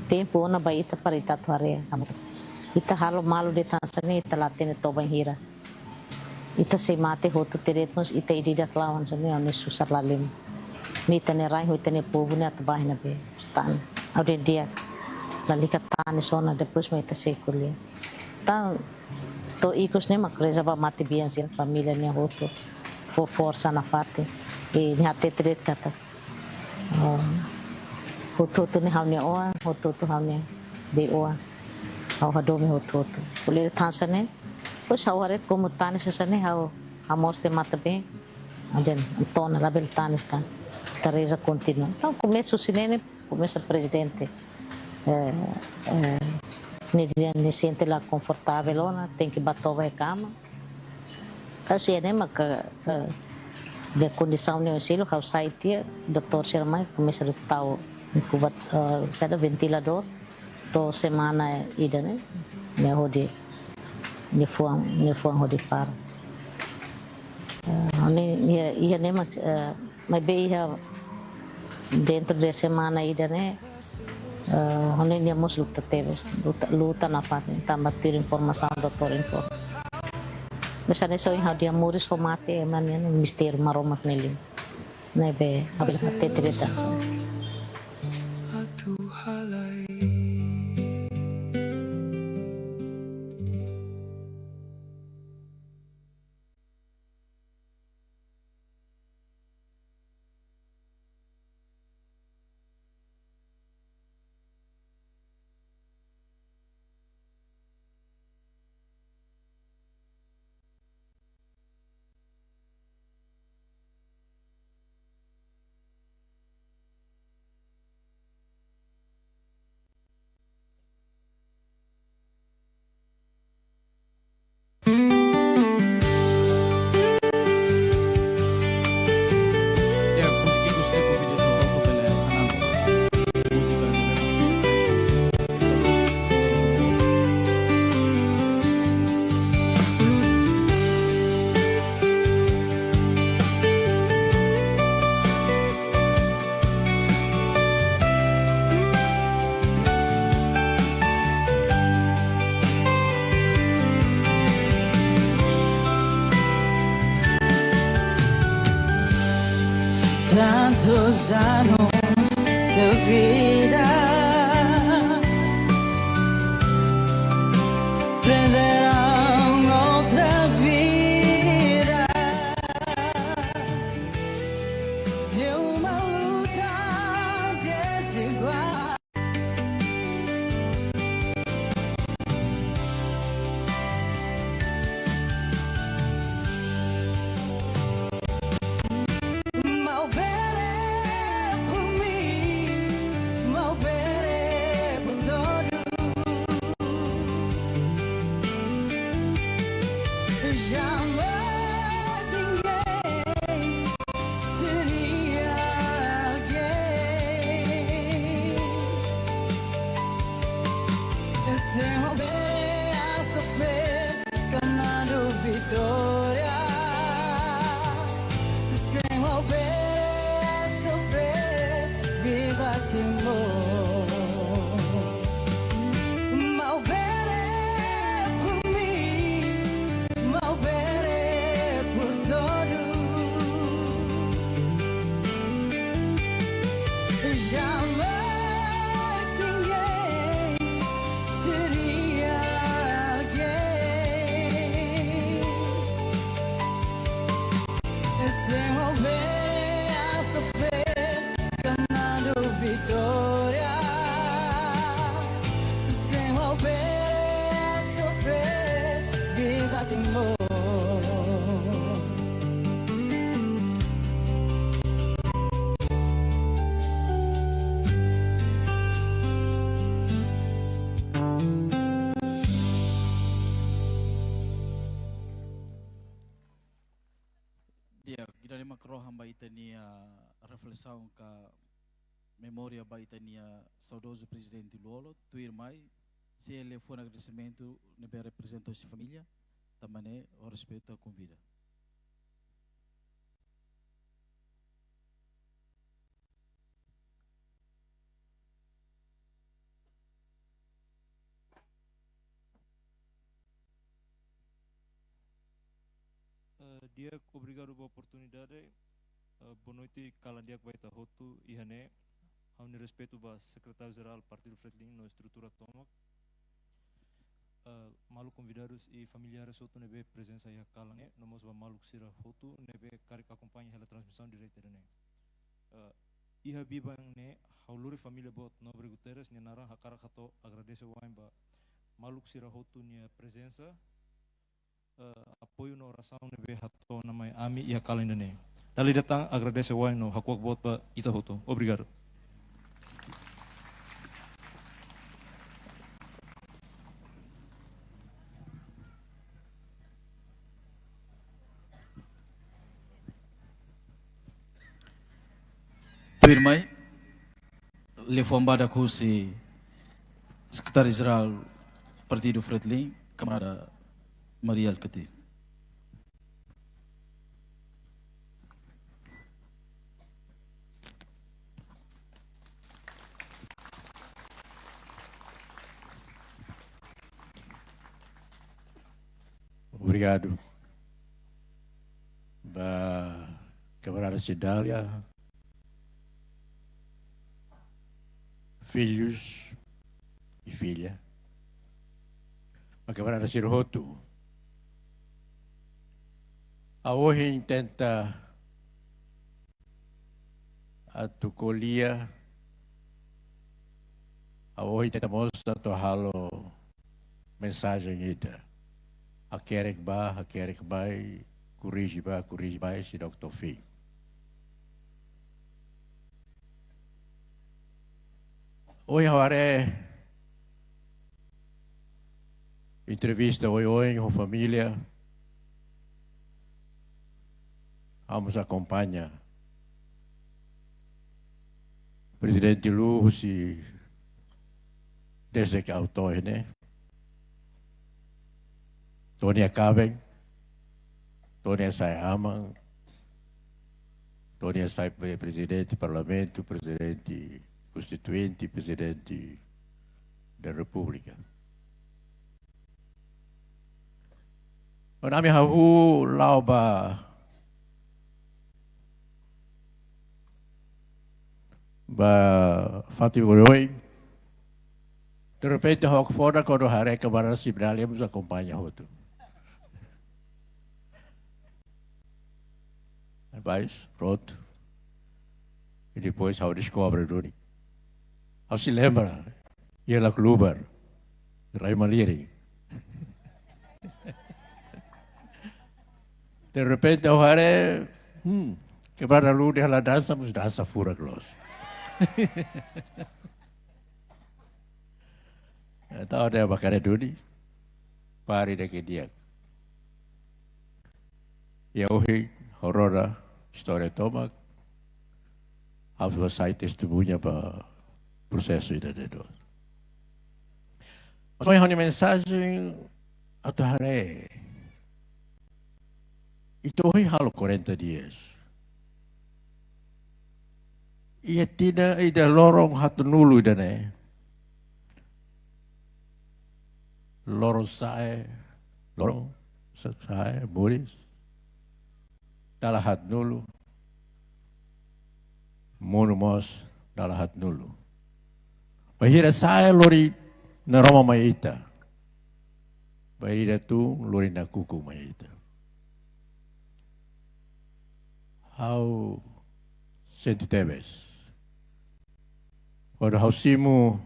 tempo na ba ita parita tuare ita halo malu de Tanzania ita latene toba hira ita se mate hotu teretmos ita idida lawan sani oni susar lalim mi tane rai ho tane povo ne atbah na be stan ade dia lalika tane sona depois mai ita se kulia ta to ikos ne makreza ba mate bian sil família ne hotu fo força na fate e ne ate teret kata hotu ne haune oa hotu haune be oa au hadome hotu boleh Tanzania pois hawaret como tanis sane hau amoste mata bem dan tona label tanis tan Teresa continua então começa o cinema começa o presidente ne sente lá confortável ona tem que bater a cama assim né mas de condição ne silo hau sai tia doktor sermai começa a tau incubat sada ventilador to semana ida né ne hodi ne fuang hodi par ia ne mas bem dentro de semana ida né hone ne mos luta na parte tambah ter informação doutor info misalnya so yang dia muris formate emangnya mistério maromak nele ne be habis te treta tantos anos de vida prenderão outra vida de uma luta desigual. Mal bere por mim, mal bere por todos. Jamais ninguém seria alguém sem mal bere a sofrer, ganhando vitória. Sem mal bere a sofrer, viva temor. Mal bere por mim, mal bere por todos. Jamais ninguém seria alguém sem mal bere a sofrer, ganhando vitória. Sem mal bere a sofrer, viva temor. Dia, kita ni makroham ba itania reflexão ka memória ba itania saudoso presidente Lolo, tuir mai, se ele for agradecimento, nebe representou sua família, também o respeito a convida. Dia, obrigado pela oportunidade. Boa noite, Kalandiak Baita Hotu, Ihane. Há respeito ao secretário-geral do Partido Fretlin, na estrutura Tomac. Malu convidados e familiares Hotu nebe presença aí a Kalange. Nós vamos malu sira Hotu nebe karik acompanha a transmissão direta dene. Iha bibang ne hauluri família bot Nobre Guterres nara hakara kato agradece wain ba malu sira Hotu nia presença. Apoio na oração nebe hato namai ami ia Kalange dene. Dali datang agradece wain no hakuak bot ba ita Hotu. Obrigado. Irmãe, lefombada com o secretário-geral do Partido Fretlin, camarada Maria Alcati. Obrigado. Camarada Cidália, filhos e filha, a camarada Sirhoto, a hoje tenta a tucolia, a hoje tenta mostrar a halo mensagem ida, a querek vai, corrige vai, se Dr. Fim. Hoje agora entrevista hoje com a família. Vamos acompanhar o presidente Lula desde que autor, né? Tony Acaben, Tony Sayama, Tony Say presidente do parlamento, presidente constituinte, presidente da República. O nome Hahu Lauba ba fati goroi. De repente hok fora quando hare kamara sibrali nos acompanha roto. Mas pronto. E depois ao descobre Doni. Ao se lembra, ia lá Kluber, Rai Maliri. De repente ao hare, quebrar a luz ela dança, mas dança fura gloss. Então ada bakare Doni, pari daqui dia. E hoje horrora história tomak, harus saya testemunha para processo ida dedo. Mas hanya mensagem atau hari itu halo 40 dias. Ia tidak ida lorong hatu nulu ida ne. Lorong saya Boris. Dalam hat nulu. Monumos dalam hat nulu. Bahira saya lori na Roma maita. Bahira tu lori na kuku maita. How sentitebes. Quando hausimu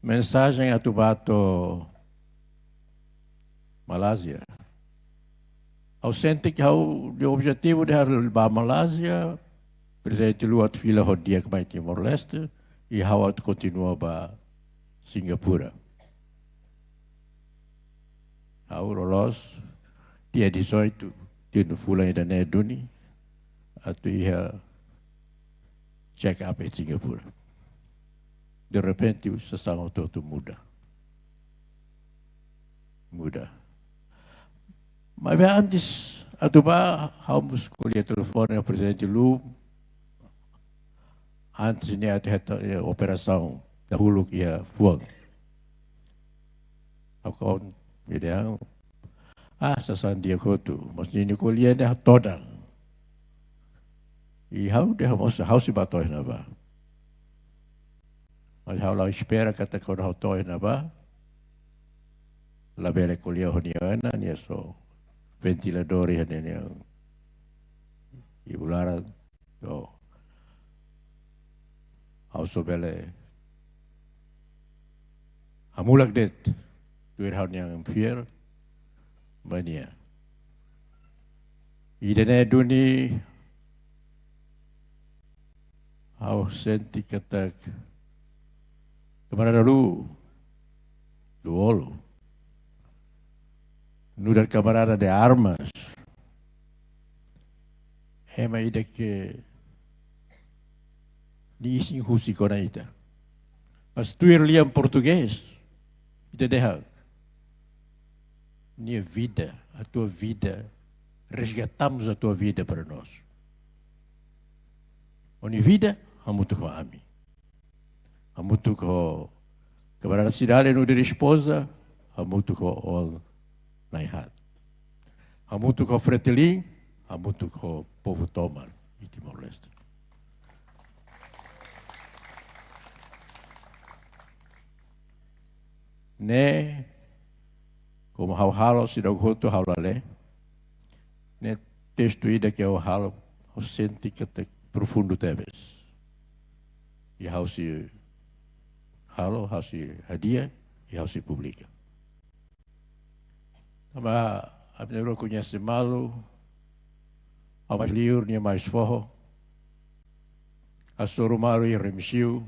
mensagem a tubato Malásia. Ao sente que o objetivo de a Malásia, presidente Lula fila rodia que vai Timor-Leste e how continua para Singapura. Ao rolos dia 18 dia no fula ainda não é duni, atau ia check up em Singapura. De repente o sessão todo muda. Mas antes, atuba, vamos escolher telefone ao presidente Lu. Antes ini ada operação dahulu ia fuang. Aku dia, sasan dia kotu, mesti ini kuliah dah todang. Ihau dia mesti harus batoi naba. Mas kalau espera kata kau dah toi naba. La bere kuliah honiana ni so ventiladori hanya ibu lara to auso bele hamulak det tuir haun yang fier bania idene duni au senti katak kemana dulu luolo no del camarada de armas, ema ida que ni isin husi kona ita. Mas tu liam português, ita deha. Minha vida, a tua vida, resgatamos a tua vida para nós. Oni vida, hamutu ko ami. Hamutu ko camarada cidade no de esposa, hamutu ko all Naihat. Hamutu ko Fretilin, hamutu ko povo Tomar e Timor-Leste. Ne, como halo si doghoto halale, ne texto ida que o halo, o senti que te profundo tebes. E hausi halo, hausi hadiah, e hausi publica. Mas a primeira conhece malo, a mais liur nem mais forro, a sorumaro e remisiu,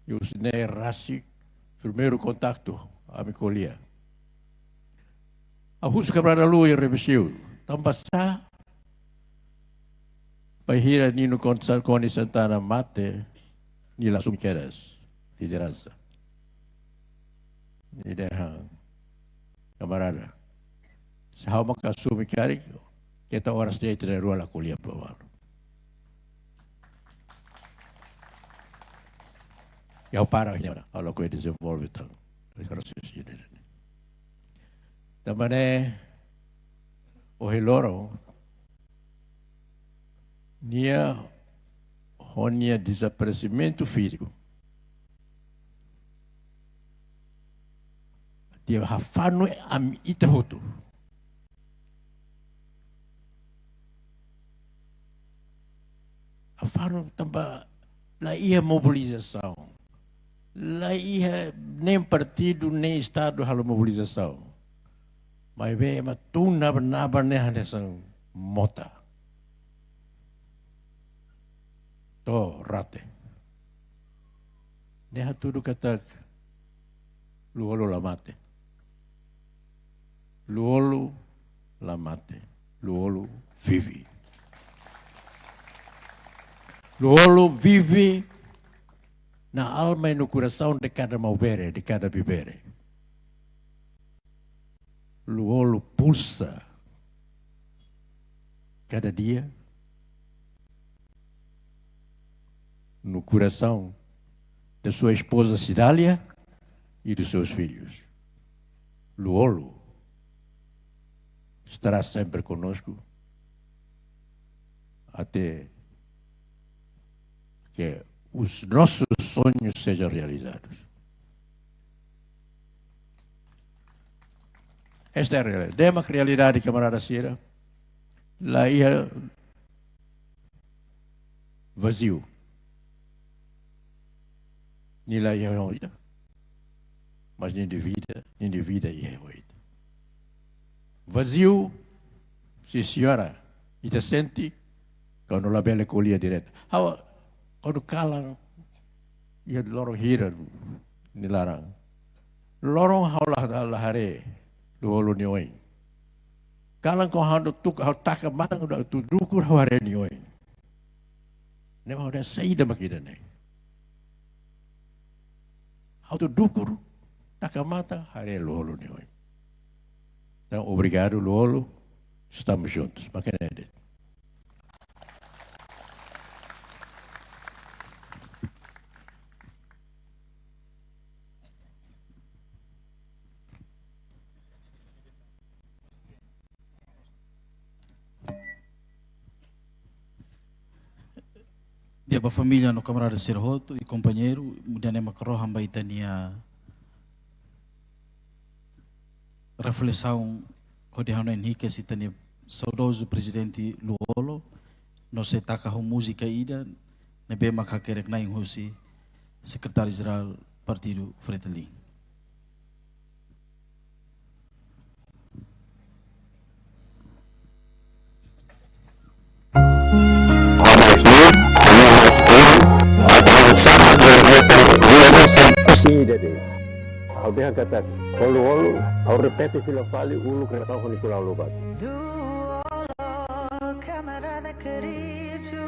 e o cine rasik, primeiro contato a me colher. A russo quebrada lua e remisiu, tambasa, bahira nino Coni Santana mate, ni langsung keras, liderança. Ni dehang. Camarada, se há uma casuma que ari, que tá horas de ter rua lá colher provar. E ao para ainda, ao local desenvolve tão, também o reloro, nia Ronia desaparecimento físico. Dia hafano am itahoto. Hafano tambah lá ia mobilização. Lá ia nem partido nem estado halo mobilização. Mas bem, mas tu naba nessa mota. To rate. Neha tudo kata luolo la mate. Luolo la mate. Luolo vive. Luolo vive na alma e no coração de cada maubere, de cada bibere. Luolo pulsa cada dia no coração da sua esposa Cidália e dos seus filhos. Luolo estará sempre conosco até que os nossos sonhos sejam realizados. Esta é a realidade. É uma realidade, camarada Sierra. Lá ia vazio. Nem lá ia oita. Mas nem de vida ia oita. Vazio, se senhora, e te sente quando a bela colhia direto. Quando calam, ia lorong hira ni larang. Lorong haulah lahare, luolo ni oing. Kalang ko hando tuk hau taka matang udah tu dukur hare ni oing. Ne mau dah saída makida ne. Hau tu dukur taka matang hare luolo ni oing. Então, obrigado luolo, estamos juntos. Makanede. Dia ba família no camarada Serroto e companheiro, mudane makroham baitania reflexão rodeando Henrique sitani saudoso presidente Luolo, no se taka ho música ida, nebe makakerek na inhusi secretário geral partido Fretilin. Ao dia kata olu ao repete fila fali ulu kreação com Nicolau Lobato. Luolo, camarada querido,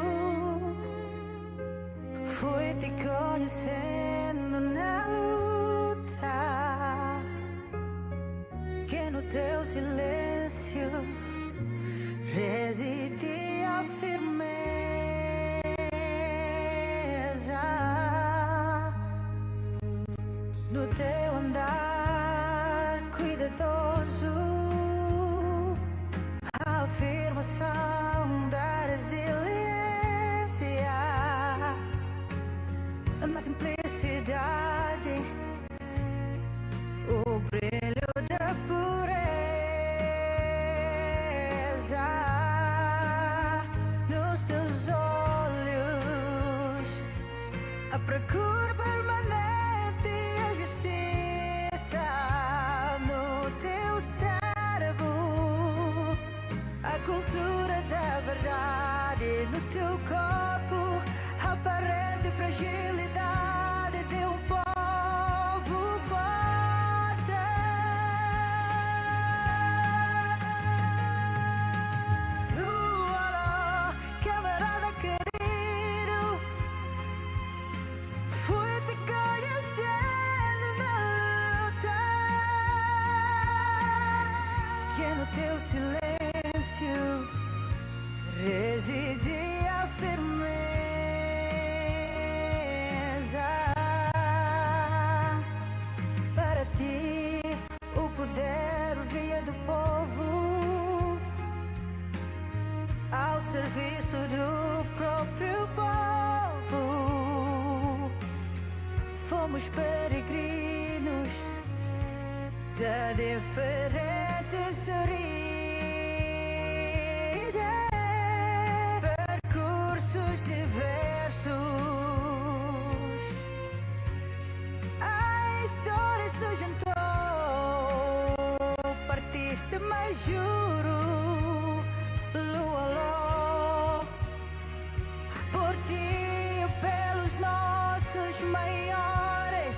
fui te conhecendo na luta, que no teu silêncio residia a firmeza. No teu andar cuidadoso, a afirmação da resiliência, na simplicidade, o brilho da pureza, nos teus olhos, a procura permanente. Cultura da verdade no teu corpo, aparente fragilidade de um povo forte. Luolo, camarada querido, fui te conhecendo na luta, que no teu silêncio residia a firmeza. Para ti o poder via do povo, ao serviço do próprio povo. somos peregrinos de diferentes origens, percursos diversos. A história nos juntou, partiste, mas juro, Lualô, por ti, pelos nossos maiores,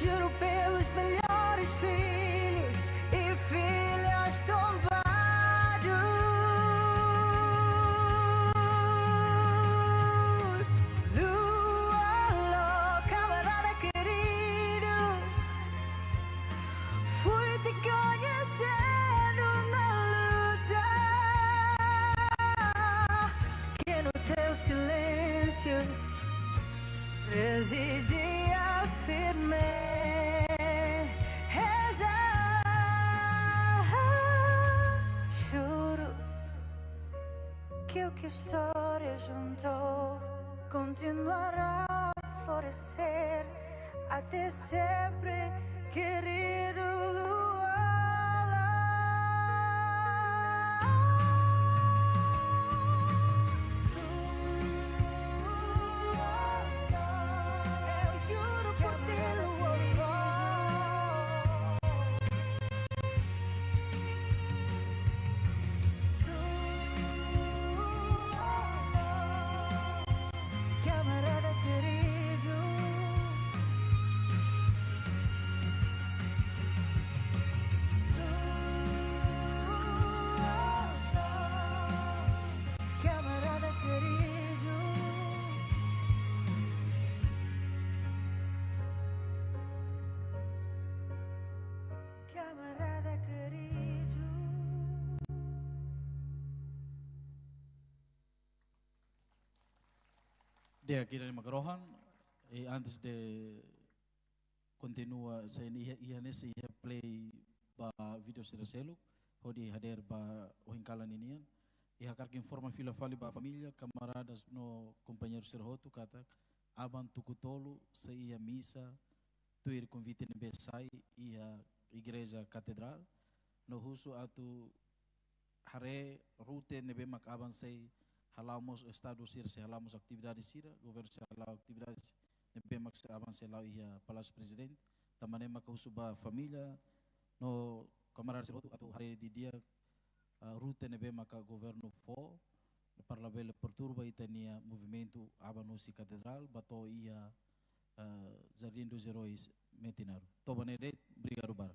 juro pelos melhores filhos e filhas tombados. Lualô, camarada querido, fui te conhecendo na luta, que no teu silêncio residia firmeza. Juro que o que a história juntou continuará a florescer até sempre, querido Luala. Eu juro por ti, Luala. Camarada querido, camarada querido, camarada querido. De aqui dari Magrohan, antes de continua saya ia nesse ia play ba video seraselo, hodi hader ba ohingkalan inian, ia kark informa fila fali ba família, camaradas no companheiro serhoto kata aban tukutolo sa ia missa, tuir convite ne besai ia igreja catedral, no husu atu hare rute ne bemak aban sei halamos estado sira se halamos atividades sira governo se halau atividades ne bemak se aban se lau ia palácio presidente tamane maka usuba família no camarada se atu hare di dia rute ne bemak governo fo parlabele perturba itania movimento abanusi catedral bato ia Jardim dos Heróis Metinaro. Tobanede, obrigado, Bara.